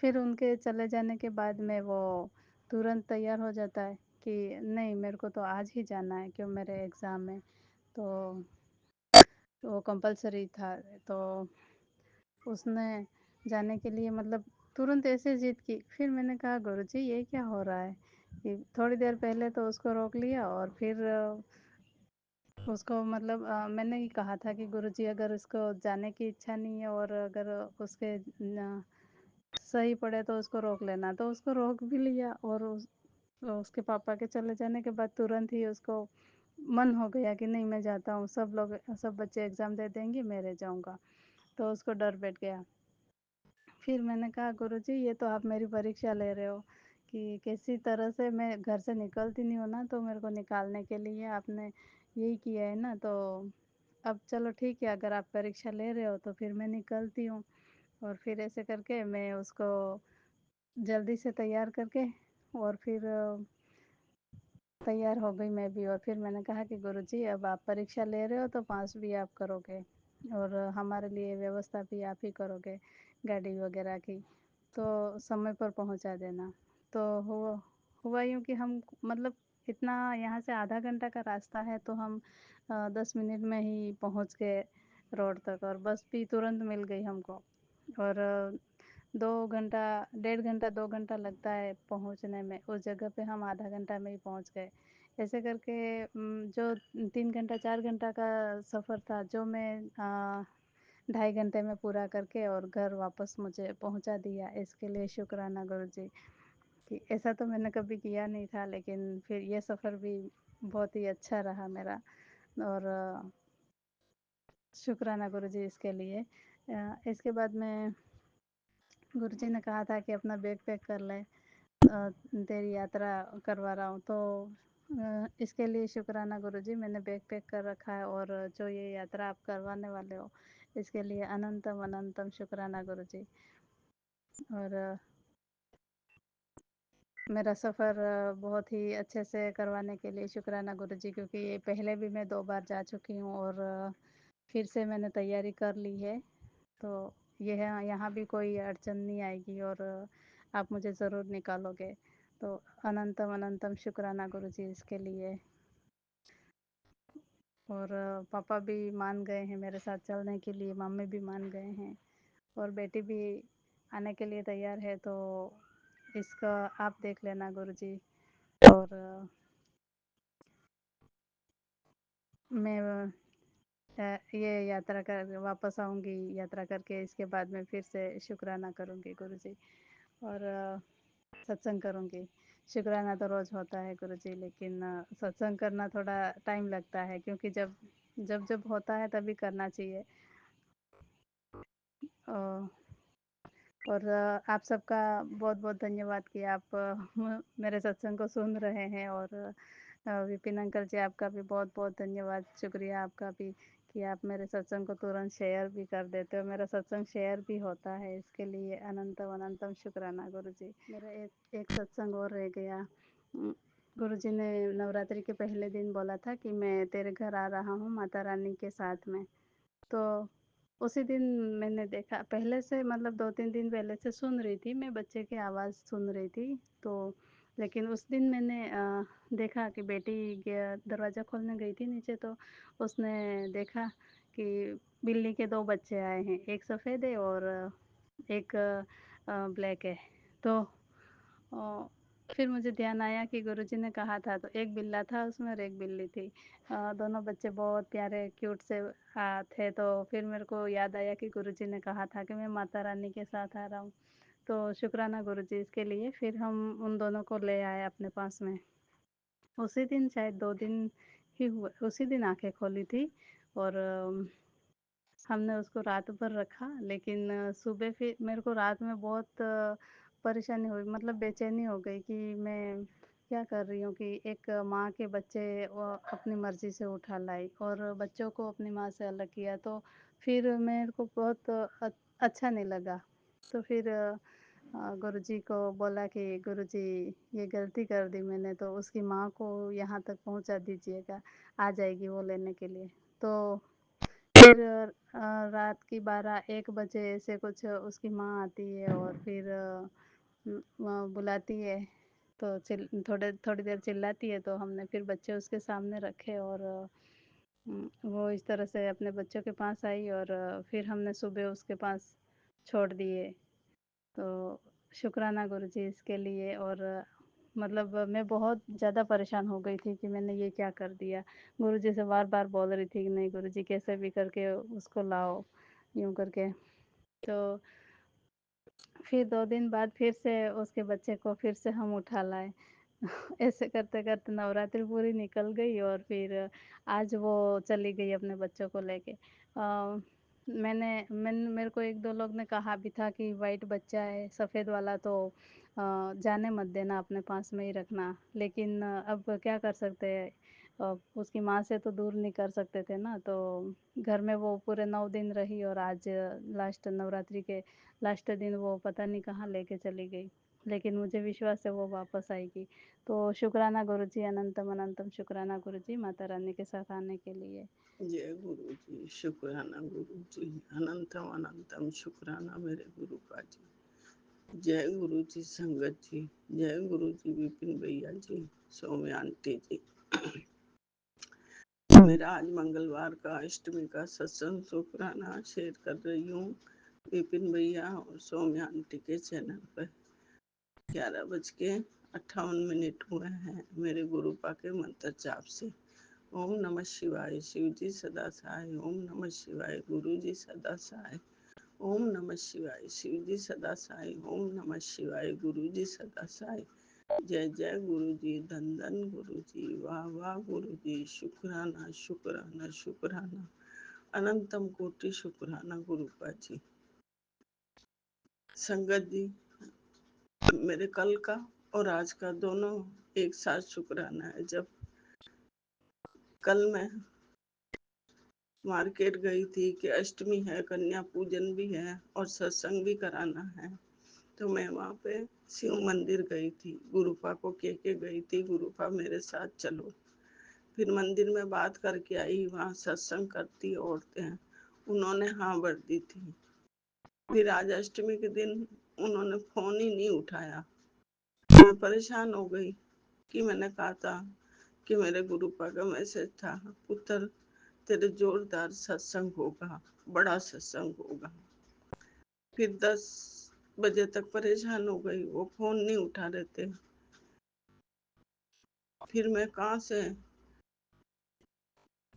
फिर उनके चले जाने के बाद में वो तुरंत तैयार हो जाता है कि नहीं मेरे को तो आज ही जाना है क्यों मेरे एग्ज़ाम है। तो वो कंपल्सरी था, तो उसने जाने के लिए मतलब तुरंत ऐसे ज़िद की। फिर मैंने कहा गुरुजी ये क्या हो रहा है? कि थोड़ी देर पहले तो उसको रोक लिया और फिर उसको मतलब मैंने ही कहा था कि गुरुजी अगर इसको जाने की इच्छा नहीं है और अगर उसके न सही पड़े तो उसको रोक लेना। तो उसको रोक भी लिया और उसके पापा के चले जाने के बाद तुरंत ही उसको मन हो गया कि नहीं मैं जाता हूँ, सब बच्चे एग्ज़ाम दे देंगे, मैं रह जाऊँगा। तो उसको डर बैठ गया। फिर मैंने कहा गुरुजी ये तो आप मेरी परीक्षा ले रहे हो कि किसी तरह से मैं घर से निकलती नहीं हूँ ना, तो मेरे को निकालने के लिए आपने यही किया है ना, तो अब चलो ठीक है अगर आप परीक्षा ले रहे हो तो फिर मैं निकलती हूँ। और फिर ऐसे करके मैं उसको जल्दी से तैयार करके और फिर तैयार हो गई मैं भी। और फिर मैंने कहा कि गुरुजी अब आप परीक्षा ले रहे हो तो पास भी आप करोगे और हमारे लिए व्यवस्था भी आप ही करोगे गाड़ी वगैरह की, तो समय पर पहुंचा देना। तो हुआ यूँ कि हम मतलब इतना यहाँ से आधा घंटा का रास्ता है तो हम 10 मिनट में ही पहुंच गए रोड तक, और बस भी तुरंत मिल गई हमको। और 2 घंटा 1.5 घंटा 2 घंटा लगता है पहुंचने में, उस जगह पे हम आधा घंटा में ही पहुंच गए। ऐसे करके जो 3 घंटा 4 घंटा का सफ़र था जो मैं 2.5 घंटे में पूरा करके और घर वापस मुझे पहुंचा दिया, इसके लिए शुक्राना गुरुजी। कि ऐसा तो मैंने कभी किया नहीं था, लेकिन फिर ये सफ़र भी बहुत ही अच्छा रहा मेरा। और शुक्राना गुरुजी इसके लिए। इसके बाद में गुरुजी ने कहा था कि अपना बैग पैक कर ले, तेरी यात्रा करवा रहा हूँ। तो इसके लिए शुक्राना गुरुजी, मैंने बैग पैक कर रखा है और जो ये यात्रा आप करवाने वाले हो इसके लिए अनंतम अनंतम शुक्राना गुरुजी। और मेरा सफ़र बहुत ही अच्छे से करवाने के लिए शुक्राना गुरुजी, क्योंकि ये पहले भी मैं 2 बार जा चुकी हूँ और फिर से मैंने तैयारी कर ली है। तो यह यहाँ भी कोई अड़चन नहीं आएगी और आप मुझे ज़रूर निकालोगे। तो अनंतम अनंतम शुक्राना गुरुजी इसके लिए। और पापा भी मान गए हैं मेरे साथ चलने के लिए, मम्मी भी मान गए हैं और बेटी भी आने के लिए तैयार है। तो इसका आप देख लेना गुरुजी। और मैं ये यात्रा कर वापस आऊँगी, यात्रा करके इसके बाद में फिर से शुक्राना करूँगी गुरुजी और सत्संग करूँगी। शुक्राना तो रोज़ होता है गुरुजी, लेकिन सत्संग करना थोड़ा टाइम लगता है, क्योंकि जब जब जब होता है तभी करना चाहिए। अ, और आप सबका बहुत बहुत धन्यवाद कि आप मेरे सत्संग को सुन रहे हैं। और विपिन अंकल जी आपका भी बहुत बहुत धन्यवाद, शुक्रिया आपका भी कि आप मेरे सत्संग को तुरंत शेयर भी कर देते हो, मेरा सत्संग शेयर भी होता है, इसके लिए अनंतम अनंतम शुक्राना गुरुजी। मेरा एक सत्संग और रह गया। गुरुजी ने नवरात्रि के पहले दिन बोला था कि मैं तेरे घर आ रहा हूँ माता रानी के साथ में। तो उसी दिन मैंने देखा, पहले से मतलब 2-3 दिन पहले से सुन रही थी मैं, बच्चे की आवाज़ सुन रही थी। तो लेकिन उस दिन मैंने देखा कि बेटी दरवाज़ा खोलने गई थी नीचे, तो उसने देखा कि बिल्ली के 2 बच्चे आए हैं, एक सफ़ेद है और एक ब्लैक है। तो अ, फिर मुझे ध्यान आया कि गुरुजी ने कहा था, तो एक बिल्ला था उसमें और एक बिल्ली थी। दोनों बच्चे बहुत प्यारे क्यूट से थे। तो फिर मेरे को याद आया कि गुरुजी ने कहा था कि मैं माता रानी के साथ आ रहा हूँ। तो शुक्राना गुरुजी इसके लिए। फिर हम उन दोनों को ले आए अपने पास में। उसी दिन शायद 2 दिन ही हुए, उसी दिन आँखें खोली थी। और हमने उसको रात भर रखा, लेकिन सुबह फिर मेरे को रात में बहुत परेशानी हुई, मतलब बेचैनी हो गई कि मैं क्या कर रही हूँ कि एक माँ के बच्चे वो अपनी मर्ज़ी से उठा लाई और बच्चों को अपनी माँ से अलग किया। तो फिर मेरे को बहुत अच्छा नहीं लगा। तो फिर गुरुजी को बोला कि गुरुजी ये गलती कर दी मैंने, तो उसकी माँ को यहाँ तक पहुँचा दीजिएगा, आ जाएगी वो लेने के लिए। तो फिर रात की 12-1 बजे ऐसे कुछ उसकी माँ आती है और फिर बुलाती है तो थोड़ी देर चिल्लाती है, तो हमने फिर बच्चे उसके सामने रखे और वो इस तरह से अपने बच्चों के पास आई और फिर हमने सुबह उसके पास छोड़ दिए। तो शुक्राना गुरुजी इसके लिए। और मतलब मैं बहुत ज़्यादा परेशान हो गई थी कि मैंने ये क्या कर दिया। गुरुजी से बार-बार बोल रही थी कि नहीं गुरुजी कैसे भी करके उसको लाओ, यूँ करके। तो फिर 2 दिन बाद फिर से उसके बच्चे को फिर से हम उठा लाए। ऐसे करते-करते नवरात्रि पूरी निकल गई और फिर आज वो चली गई अपने बच्चों को लेके। मेरे को 1-2 लोग ने कहा भी था कि व्हाइट बच्चा है, सफ़ेद वाला तो जाने मत देना, अपने पास में ही रखना। लेकिन अब क्या कर सकते हैं, उसकी माँ से तो दूर नहीं कर सकते थे ना, तो घर में वो पूरे 9 दिन रही और आज लास्ट नवरात्रि के लास्ट दिन वो पता नहीं कहाँ लेके चली गई। लेकिन मुझे विश्वास है वो वापस आएगी। तो शुक्राना गुरुजी, अनंतम अनंतम शुक्राना गुरुजी माता रानी के साथ आने के लिए। जय गुरु जी, शुक्राना गुरु जी, अनंतम अनंतम शुक्राना मेरे गुरु का जी। जय गुरु जी संगत जी, जय गुरु जी विपिन भैया जी, सौम्य आंटी जी। मेरा आज मंगलवार का अष्टमी का सत्संग शुक्राना शेयर कर रही हूँ विपिन भैया और सौम्य आंटी के चैनल पर। 11:58 हुए हैं मेरे गुरुपा के मंत्र जाप से। ओम नमः शिवाय, शिव जी सदा सहाय। ओम नमः शिवाय, गुरु जी सदा सहाय। ओम नमः शिवाय, शिव जी सदा सहाय। ओम नमः शिवाय, गुरु जी सदा सहाय। जय जय गुरु जी, धन धन गुरु जी, वाह वाह गुरु जी, शुक्राना शुक्राना शुक्राना, अनंतम कोटि शुक्राना गुरुपा जी। संगत जी, मेरे कल का और आज का दोनों एक साथ शुक्राना है। जब कल मैं मार्केट गई थी कि अष्टमी है, कन्या पूजन भी है और सत्संग भी कराना है, तो मैं वहाँ पे शिव मंदिर गई थी। गुरुपा को के गई थी, गुरुपा मेरे साथ चलो। फिर मंदिर में बात करके आई, वहाँ सत्संग करती औरतें, उन्होंने हाँ भर दी थी। फिर आज अष्टमी के दिन उन्होंने फोन ही नहीं उठाया। मैं परेशान हो गई कि मैंने कहा था कि मेरे गुरुपा का मैसेज था, पुत्र तेरे जोरदार सत्संग होगा, बड़ा सत्संग होगा। फिर 10 बजे तक परेशान हो गई, वो फोन नहीं उठा रहे थे। फिर मैं कहाँ से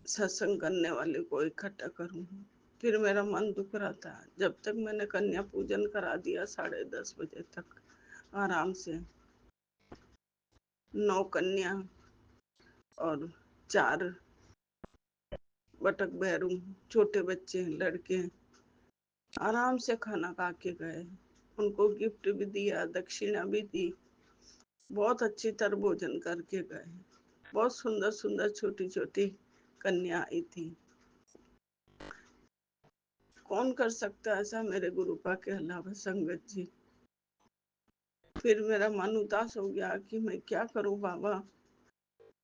सत्संग करने वाले को इकट्ठा करूँ। फिर मेरा मन दुख रहा था। जब तक मैंने कन्या पूजन करा दिया 10:30 बजे तक आराम से, 9 कन्या और 4 बटक बहरू, छोटे बच्चे लड़के आराम से खाना खा के गए। उनको गिफ्ट भी दिया, दक्षिणा भी दी, बहुत अच्छी तरह भोजन करके गए। बहुत सुंदर सुंदर छोटी छोटी कन्या आई थी। कौन कर सकता है ऐसा मेरे गुरुपा के अलावा संगत जी। फिर मेरा मन उदास हो गया कि मैं क्या करूं बाबा,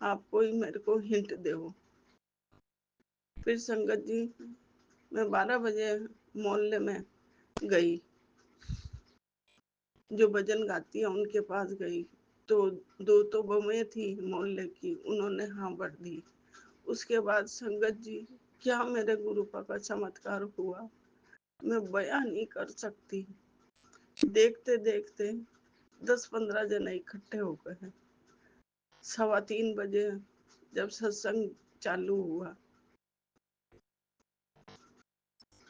आप कोई मेरे को हिंट दो। फिर संगत जी, मैं 12 बजे मोहल्ले में गई, जो भजन गाती है उनके पास गई, तो 2 तो बमें थी मोहल्ले की, उन्होंने हाँ भर दी। उसके बाद संगत जी, क्या मेरे गुरुपा का चमत्कार हुआ, मैं बयान नहीं कर सकती। देखते देखते 10-15 जने इकट्ठे हो गए। 2:15 बजे जब सत्संग चालू हुआ,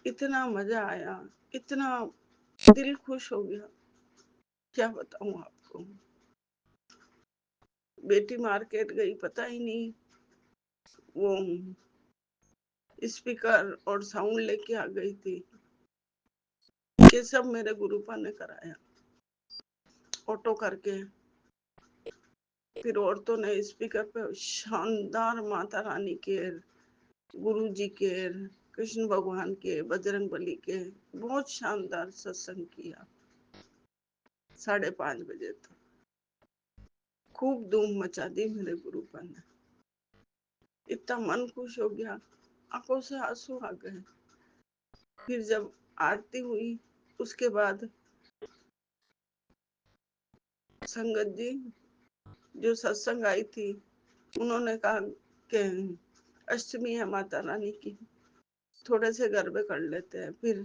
इतना मजा आया, इतना दिल खुश हो गया, क्या बताऊं आपको। बेटी मार्केट गई, पता ही नहीं वो स्पीकर और साउंड लेके आ गई थी। ये सब मेरे गुरुपा ने कराया, ऑटो करके। फिर औरतों ने स्पीकर पे शानदार माता रानी के, गुरु जी के, कृष्ण भगवान के, बजरंग बली के बहुत शानदार सत्संग किया। 5:30 बजे तक खूब धूम मचा दी मेरे गुरुपा ने। इतना मन खुश हो गया, आंखों से आंसू आ गए। फिर जब आरती हुई उसके बाद संगत जी, जो सत्संग आई थी, उन्होंने कहा कि अष्टमी है माता रानी की, थोड़े से गरबे कर लेते हैं। फिर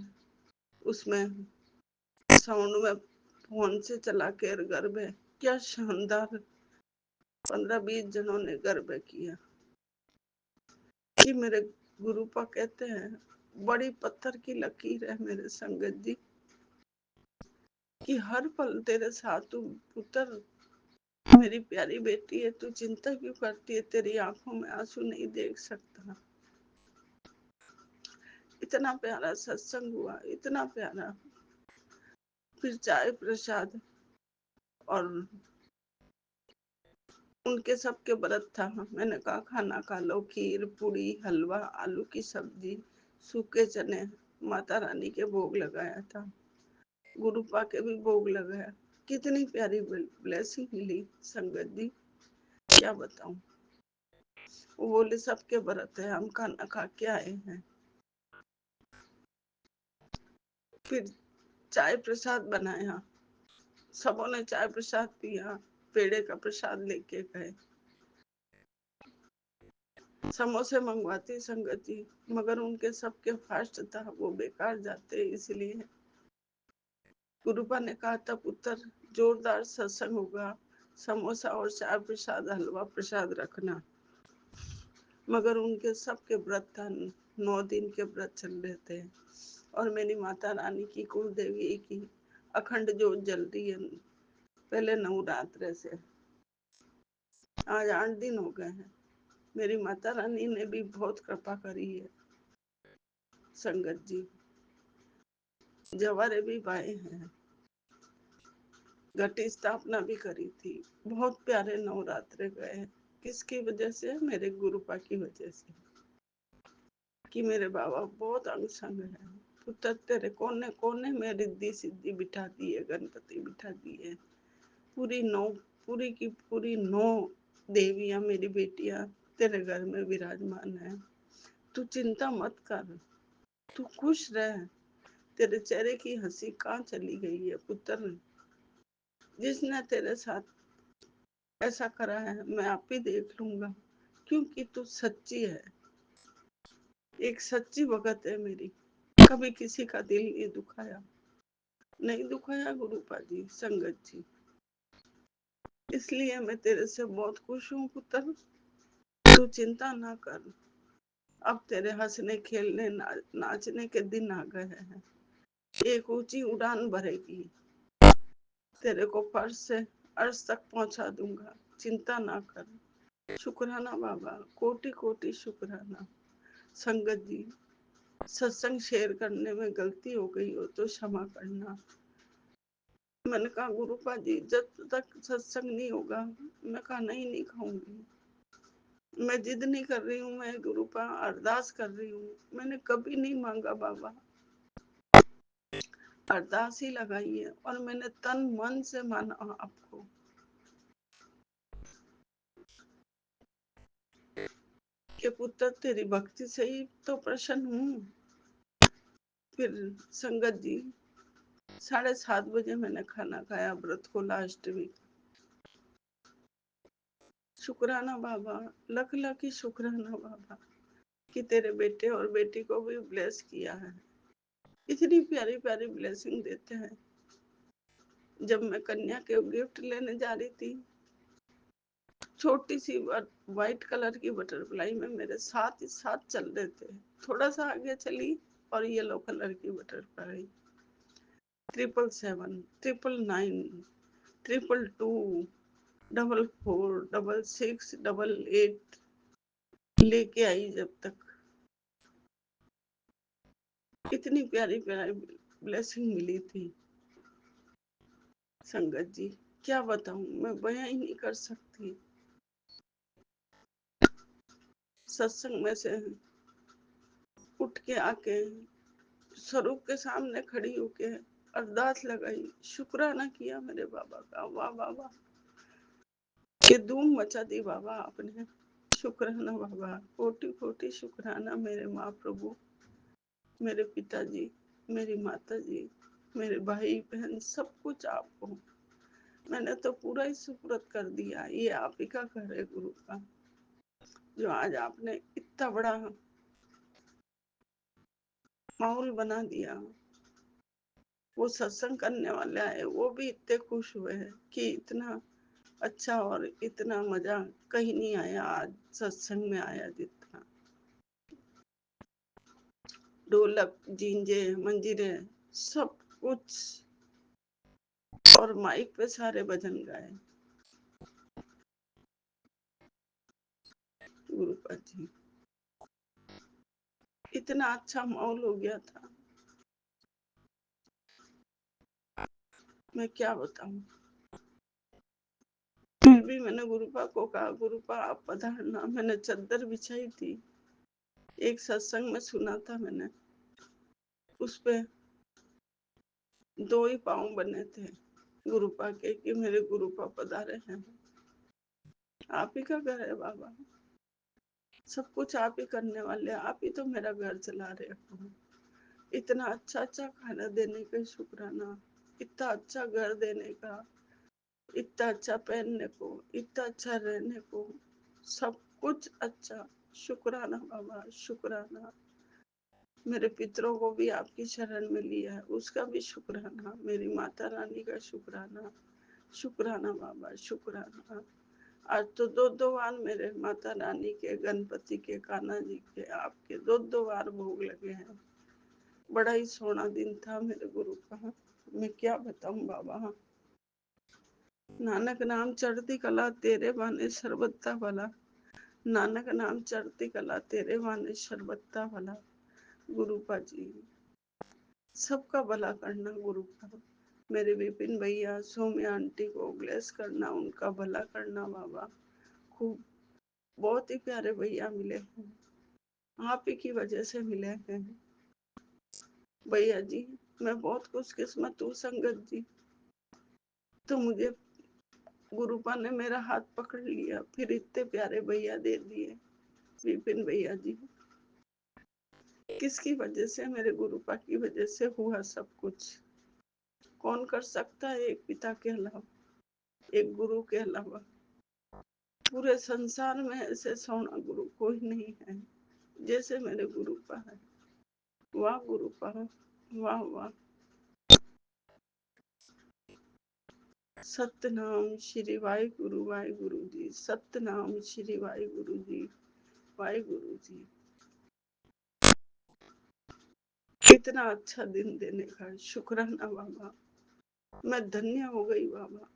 उसमें साउंड में फोन से चला के गरबे, क्या शानदार 15-20 जनों ने गरबे किया। कि मेरे गुरुपा कहते हैं, बड़ी पत्थर की लकीर है मेरे संगत जी, कि हर पल तेरे साथ तू पुत्र, मेरी प्यारी बेटी है, तू चिंता क्यों करती है, तेरी आंखों में आंसू नहीं देख सकता। इतना प्यारा सत्संग हुआ, इतना प्यारा। फिर चाय प्रसाद, और उनके सबके व्रत था। मैंने कहा खाना खा लो, खीर पूरी हलवा आलू की सब्जी सूखे चने, माता रानी के भोग लगाया था, गुरुपा के भी भोग लगाया। कितनी प्यारी ब्लेसिंग मिली संगत जी, क्या बताऊं। वो बोले सबके व्रत है, हम खाना खा के आए हैं। फिर चाय प्रसाद बनाया, सबों ने चाय प्रसाद पिया, पेड़े का प्रसाद लेके गए। समोसे मंगवाती संगत जी, मगर उनके सबके फास्ट था, वो बेकार जाते। इसलिए गुरुपा ने कहा था पुत्र, जोरदार सत्संग होगा, समोसा और चाय प्रसाद हलवा प्रसाद रखना। मगर उनके सबके व्रत था, 9 दिन के व्रत चल रहे थे। और मेरी माता रानी की कुल देवी की अखंड जोत जल रही है, पहले नवरात्र से। आज 8 दिन हो गए हैं। मेरी माता रानी ने भी बहुत कृपा करी है संगत जी, जवारे भी पाए हैं, घटी स्थापना भी करी थी। बहुत प्यारे नवरात्रे गए हैं। किसकी वजह से? मेरे गुरुपा की वजह से, कि मेरे बाबा बहुत अंग संग है। पुत्र तेरे कोने कोने में रिद्धि सिद्धि बिठा दी है, गणपति बिठा दिए, पूरी 9 पूरी की पूरी 9 देवियां मेरी बेटियां तेरे घर में विराजमान है। तू चिंता मत कर, तू खुश रह। तेरे चेहरे की हंसी कहाँ चली गई है पुत्र? जिसने तेरे साथ ऐसा करा है मैं आप ही देख लूंगा, क्योंकि तू सच्ची है, एक सच्ची भगत है मेरी। कभी किसी का दिल नहीं दुखाया, नहीं दुखाया गुरुपा जी, संगत जी। इसलिए मैं तेरे से बहुत खुश हूँ पुत्र, तू चिंता ना कर। अब तेरे हंसने खेलने नाचने के दिन आ गए हैं। एक ऊंची उड़ान भरेगी, तेरे को फर्श से अर्श तक पहुंचा दूंगा, चिंता ना कर। शुक्राना बाबा, कोटि कोटि शुक्राना। संगत जी, सत्संग शेयर करने में गलती हो गई हो तो क्षमा करना। मैंने कहा गुरुपा जी, जब तक सत्संग नहीं होगा मैं खाना ही नहीं खाऊंगी। मैं जिद नहीं कर रही हूँ, मैं गुरुपा अरदास कर रही हूँ। मैंने कभी नहीं मांगा बाबा, अरदास ही लगाई है, और मैंने तन मन से माना आपको। कि पुत्र तेरी भक्ति से ही तो प्रसन्न हूँ। फिर संगत जी, 7:30 बजे मैंने खाना खाया, व्रत को लास्ट वीक। शुक्राना बाबा, लख लख ही शुक्राना बाबा, कि तेरे बेटे और बेटी को भी ब्लेस किया है। इतनी प्यारी प्यारी ब्लेसिंग देते हैं। जब मैं कन्या के गिफ्ट लेने जा रही थी, छोटी सी व्हाइट कलर की बटरफ्लाई में मेरे साथ ही साथ चल रहे थे। थोड़ा सा आगे चली और येलो कलर की बटरफ्लाई, 777, 999, 222, 44, 66, 88 लेके आई। जब तक इतनी प्यारी प्यारी ब्लेसिंग मिली थी संगत जी, क्या बताऊं, मैं बयां ही नहीं कर सकती। सत्संग में से उठ के आके स्वरूप के सामने खड़ी होके अरदास लगाई, शुक्राना किया मेरे बाबा का। वाह बाबा, ये धूम मचा दी बाबा आपने। शुक्राना बाबा, कोटि कोटि शुक्राना मेरे माँ प्रभु, मेरे पिताजी, मेरी माता जी, मेरे भाई बहन, सब कुछ आपको। मैंने तो पूरा ही सुपुर्द कर दिया। ये आप ही का घर है गुरु का, जो आज आपने इतना बड़ा माहौल बना दिया। वो सत्संग करने वाले आए, वो भी इतने खुश हुए हैं कि इतना अच्छा और इतना मजा कहीं नहीं आया आज सत्संग में आया जितना। ढोलक, जींजे, मंजीरे, सब कुछ, और माइक पे सारे भजन गाए गुरुपा जी। इतना अच्छा माहौल हो गया था, मैं क्या बताऊं। फिर भी मैंने गुरुपा को कहा, गुरुपा आप पधारना। मैंने चद्दर बिछाई थी, एक सत्संग में सुना था मैंने, उस पे 2 ही पांव बने थे गुरुपा के कि मेरे गुरुपा पधारे हैं। आप ही का घर है बाबा, सब कुछ आप ही करने वाले, आप ही तो मेरा घर चला रहे हो। इतना अच्छा अच्छा खाना देने का शुक्राना, इतना अच्छा घर देने का, इतना अच्छा पहनने को, इतना अच्छा रहने को, सब कुछ अच्छा। शुक्राना बाबा, शुक्राना। मेरे पितरों को भी आपकी शरण में लिया है, उसका भी शुक्राना। मेरी माता रानी का शुक्राना, शुक्राना बाबा, शुक्राना। आज तो 2 बार मेरे माता रानी के, गणपति के, कान्हा जी के, आपके 2 बार भोग लगे हैं। बड़ा ही सोना दिन था मेरे गुरु का, मैं क्या बताऊं बाबा। नानक नाम चढ़ती कला तेरे बाने शरबत्ता भला, नानक नाम चढ़ती कला तेरे बाने शरबत्ता भला। गुरुपा जी, सबका भला करना गुरु का। मेरे विपिन भैया, सौम्या आंटी को ब्लेस करना, उनका भला करना बाबा। खूब बहुत ही प्यारे भैया मिले हैं, आप ही की वजह से मिले हैं भैया जी। मैं बहुत खुशकिस्मत हूँ संगत जी, तो मुझे गुरुपा ने मेरा हाथ पकड़ लिया, फिर इतने प्यारे भैया दे दिए। विपिन भैया जी, किसकी वजह से? मेरे गुरुपा की वजह से हुआ सब कुछ। कौन कर सकता है एक पिता के अलावा, एक गुरु के अलावा? पूरे संसार में ऐसे सोना गुरु कोई नहीं है जैसे मेरे गुरुपा है। वाह गुरुपा, वाह वाह। सतनाम श्री वाहिगुरु जी, सतनाम श्री वाहिगुरु जी, वाहिगुरु जी। इतना अच्छा दिन देने का शुक्राना बाबा, मैं धन्य हो गई बाबा।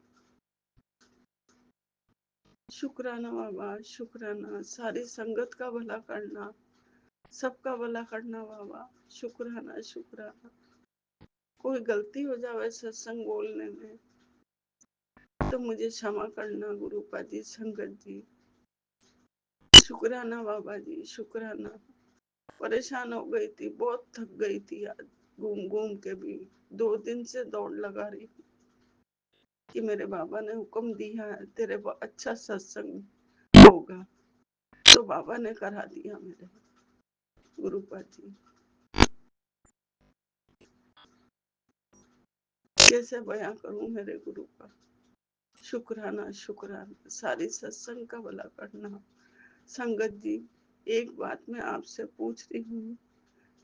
शुक्राना बाबा, शुक्राना। सारी संगत का भला करना, सबका भला करना बाबा। शुक्राना, शुक्राना। कोई गलती हो जाए सत्संग बोलने में तो मुझे क्षमा करना गुरुपा जी, संगत जी। शुक्राना बाबा जी, शुक्राना। परेशान हो गई थी, बहुत थक गई थी आज, घूम घूम के भी 2 दिन से दौड़ लगा रही कि मेरे बाबा ने हुक्म दिया है तेरे को अच्छा सत्संग होगा, तो बाबा ने करा दिया मेरे गुरुपा जी। कैसे बयां करूं मेरे गुरु का। शुक्राना, शुक्राना। सारी सत्संग का भला करना। संगत जी, एक बात मैं आपसे पूछ रही हूँ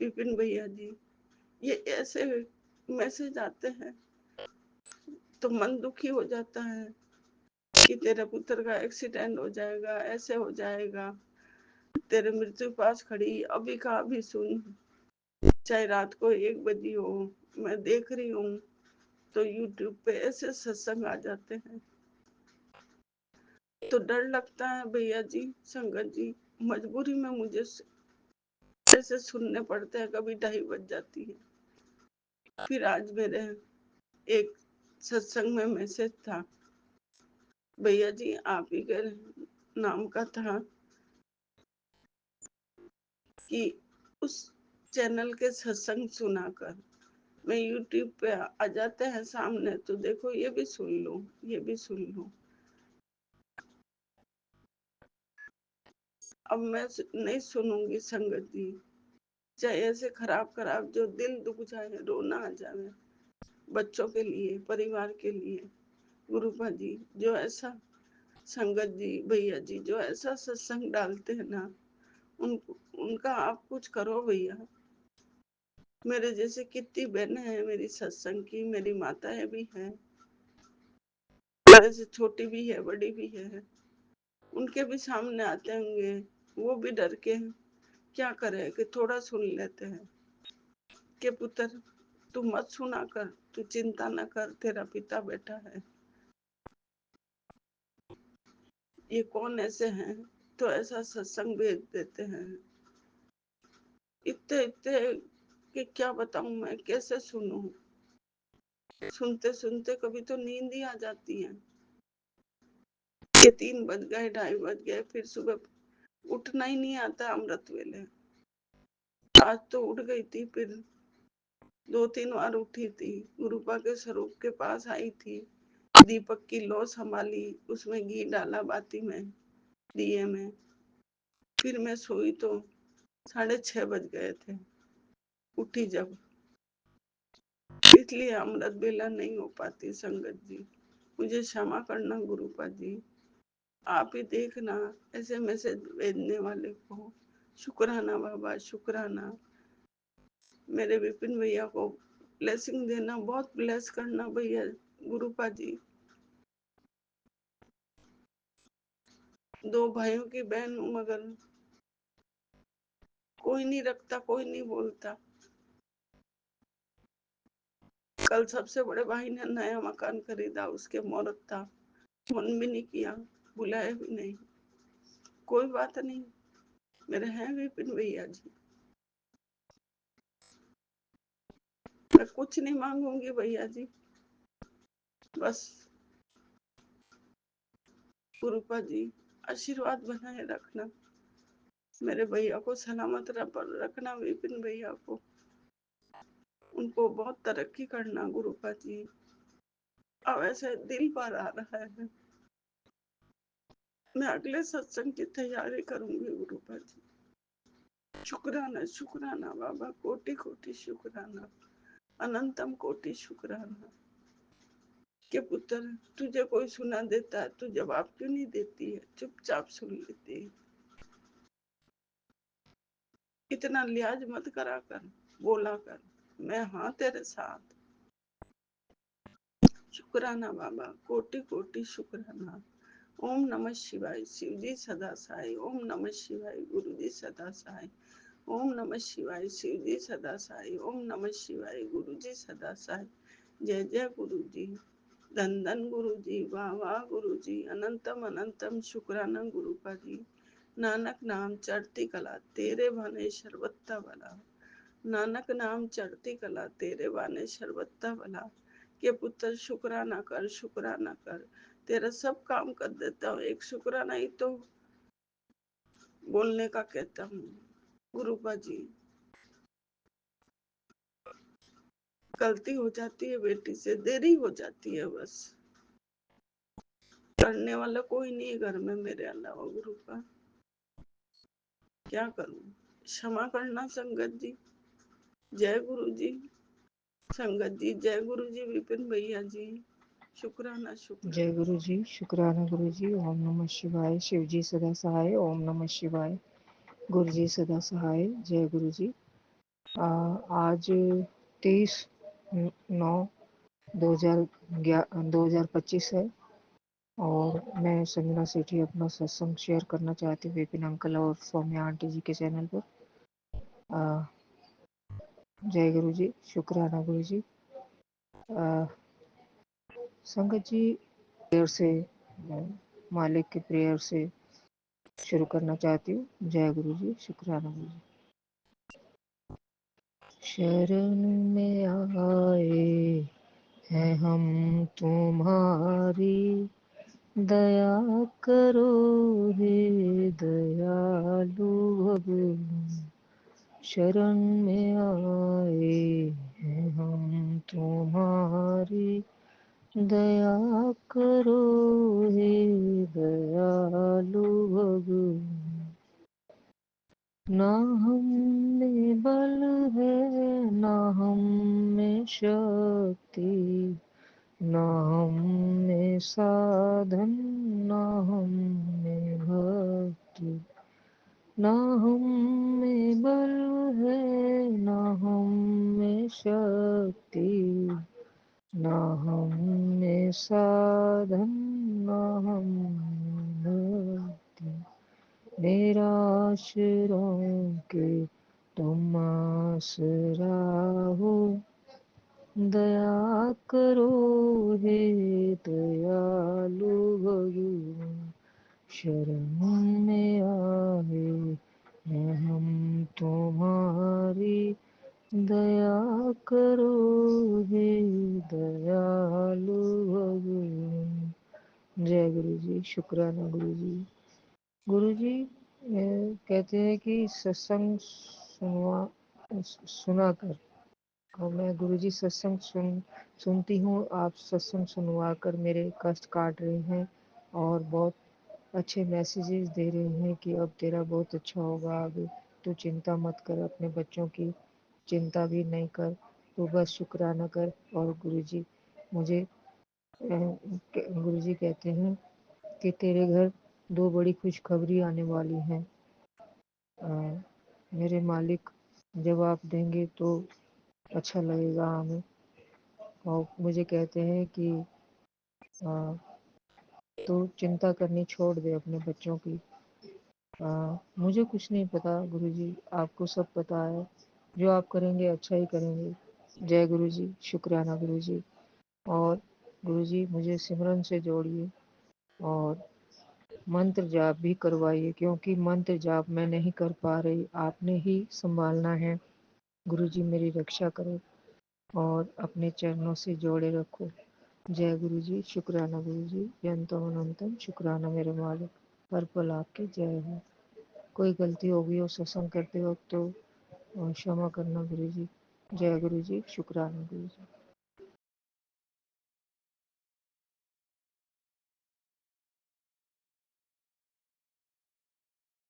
विपिन भैया जी, ये ऐसे मैसेज आते हैं तो मन दुखी हो जाता है कि तेरे पुत्र का एक्सीडेंट हो जाएगा, ऐसे हो जाएगा, तेरे मृत्यु पास खड़ी, अभी का अभी सुन। चाहे रात को 1 बजी हो, मैं देख रही हूँ तो यूट्यूब पे ऐसे सत्संग आ जाते हैं, तो डर लगता है भैया जी, संगत जी। मजबूरी में मुझे ऐसे सुनने पड़ते हैं, कभी 2:30 बज जाती है। फिर आज मेरे एक सत्संग में मैसेज था, भैया जी आप ही के नाम का था कि उस चैनल के सत्संग सुनाकर, मैं यूट्यूब पे आ जाते हैं सामने तो देखो ये भी सुन लो, ये भी सुन लो। अब मैं नहीं सुनूंगी संगत जी, चाहे ऐसे खराब खराब जो दिल दुख जाए, रोना आ जाए, बच्चों के लिए, परिवार के लिए, गुरुपा जी जो ऐसा संगत जी भैया जी जो ऐसा सत्संग डालते हैं ना, उनका आप कुछ करो भैया। मेरे जैसे कितनी बहनें हैं मेरी सत्संग की, मेरी माताएं भी हैं, मेरे से छोटी भी है बड़ी भी है, उनके भी सामने आते होंगे, वो भी डर के क्या करे कि थोड़ा सुन लेते हैं कि पुत्र तू मत सुना कर, तू चिंता न कर, तेरा पिता बैठा है। ये कौन ऐसे हैं तो ऐसा सत्संग भेज देते हैं, इतने इतने कि क्या बताऊं मैं, कैसे सुनूं। सुनते सुनते कभी तो नींद ही आ जाती है कि 3 बज गए 2:30 बज गए, फिर सुबह उठना ही नहीं आता अमृत वेले। आज तो उठ गई थी, फिर 2-3 बार उठी थी, गुरुपा के स्वरूप के पास आई थी, दीपक की लौ संभाली, उसमें घी डाला बाती में, दिए में, फिर मैं सोई तो 6:30 बज गए थे उठी जब। इसलिए अमृत बेला नहीं हो पाती संगत जी, मुझे क्षमा करना गुरुपा जी। आप ही देखना ऐसे मैसेज भेजने वाले को। शुक्राना बाबा, शुक्राना। मेरे विपिन भैया को ब्लेसिंग देना, बहुत ब्लेस करना भैया गुरुपा जी। 2 भाइयों की बहन हूँ, मगर कोई नहीं रखता, कोई नहीं बोलता। कल सबसे बड़े भाई ने नया मकान खरीदा, उसके मुहूर्त था, फोन भी नहीं किया, बुलाया भी नहीं। कोई बात नहीं, मेरे हैं विपिन भैया जी, मैं कुछ नहीं मांगूंगी भैया जी, बस गुरुपा जी आशीर्वाद बनाए रखना, मेरे भैया को सलामत रखना, विपिन भैया को, उनको बहुत तरक्की करना गुरुपा जी। अब ऐसे दिल पर आ रहा है, मैं अगले सत्संग की तैयारी करूंगी गुरुपा जी। शुक्राना, शुक्राना बाबा, कोटि कोटि शुक्राना, अनंतम कोटि शुक्राना। के पुत्र तुझे कोई सुना देता है, तू जवाब क्यों नहीं देती है, चुपचाप सुन लेती है। इतना लिहाज मत करा कर, बोला कर, मैं हाँ तेरे साथ। शुक्राना बाबा, कोटि कोटि शुक्राना। ओम नमः शिवाय, शिव जी सदा सहाय। ओम नमः शिवाय, गुरु जी सदा सहाय। ओम नमः शिवाय, शिव जी सदा सहाय। ओम नमः शिवाय, गुरु जी सदा सहाय। जय जय गुरु जी, धन धन गुरु जी, वाह वाह गुरु जी, अनंतम अनंतम शुक्राना गुरुपा जी। नानक नाम चढ़ती कला, तेरे भाने शरबत्ता भला। नानक नाम चढ़ती कला, तेरे बाने शरबत्ता भला। के पुत्र शुक्राना कर, शुक्राना कर, तेरा सब काम कर देता हूँ, एक शुक्राना ही तो बोलने का कहता हूँ गुरुपा जी। गलती हो जाती है बेटी से, देरी हो जाती है, बस करने वाला कोई नहीं है घर में मेरे अलावा गुरुपा, क्या करूं। क्षमा करना संगत जी। जय गुरु जी। संगत जी जय गुरु जी, विपिन भैया जी शुक्राना, शुक्राना। जय गुरु जी, शुक्राना गुरु जी। ओम नमः शिवाय, शिव जी सदा सहाय। ओम नमः शिवाय, गुरु जी सदा सहाय। जय गुरु जी। आज 23/9/2025 है और मैं संजना सेठी अपना सत्संग शेयर करना चाहती हूँ विपिन अंकल और सौम्या आंटी जी के चैनल पर। जय गुरु जी, शुक्राना गुरु जी। संगत जी प्रेयर से, मालिक के प्रेयर से शुरू करना चाहती हूँ। जय गुरु जी, शुक्राना गुरु जी। शरण में आए हैं हम तुम्हारी, दया करो हे दयालु भगवान। शरण में आए हैं हम तुम्हारी, दया करो हे दयालु भगवान। ना हम में बल है ना हम में शक्ति, ना हम में साधन ना हम में भक्ति, ना हम में बल है ना हम में शक्ति, ना हम में साधन ना हम में भक्ति, मेरा आश्रयों के तुम आसरा हो, दया करो हे दयालु भगवान, शरण में आए हैं हम तुम्हारी, दया करो हे दयालु भगवान। जय गुरु जी। शुक्राना गुरु जी। गुरु जी कहते हैं कि सत्संग सुना कर, और मैं गुरु जी सत्संग सुनती हूँ। आप सत्संग सुनवा कर मेरे कष्ट काट रहे हैं और बहुत अच्छे मैसेजेस दे रहे हैं कि अब तेरा बहुत अच्छा होगा, आगे तो चिंता मत कर, अपने बच्चों की चिंता भी नहीं कर, तो बस शुक्राना कर। और गुरुजी मुझे गुरुजी कहते हैं कि तेरे घर दो बड़ी खुशखबरी आने वाली हैं। मेरे मालिक जवाब देंगे तो अच्छा लगेगा हमें। और मुझे कहते हैं कि तो चिंता करनी छोड़ दे अपने बच्चों की। मुझे कुछ नहीं पता गुरुजी, आपको सब पता है, जो आप करेंगे अच्छा ही करेंगे। जय गुरुजी। शुक्राना गुरुजी। और गुरुजी मुझे सिमरन से जोड़िए और मंत्र जाप भी करवाइए, क्योंकि मंत्र जाप मैं नहीं कर पा रही, आपने ही संभालना है। गुरुजी मेरी रक्षा करो और अपने चरणों से जोड़े रखो। जय गुरुजी। शुक्राना गुरुजी। अनंतम अनंतम शुक्राना मेरे मालिक, हर पल आपकी जय है। कोई गलती हो गई हो सत्संग करते वक्त तो क्षमा करना गुरुजी। जय गुरुजी। शुक्राना गुरुजी।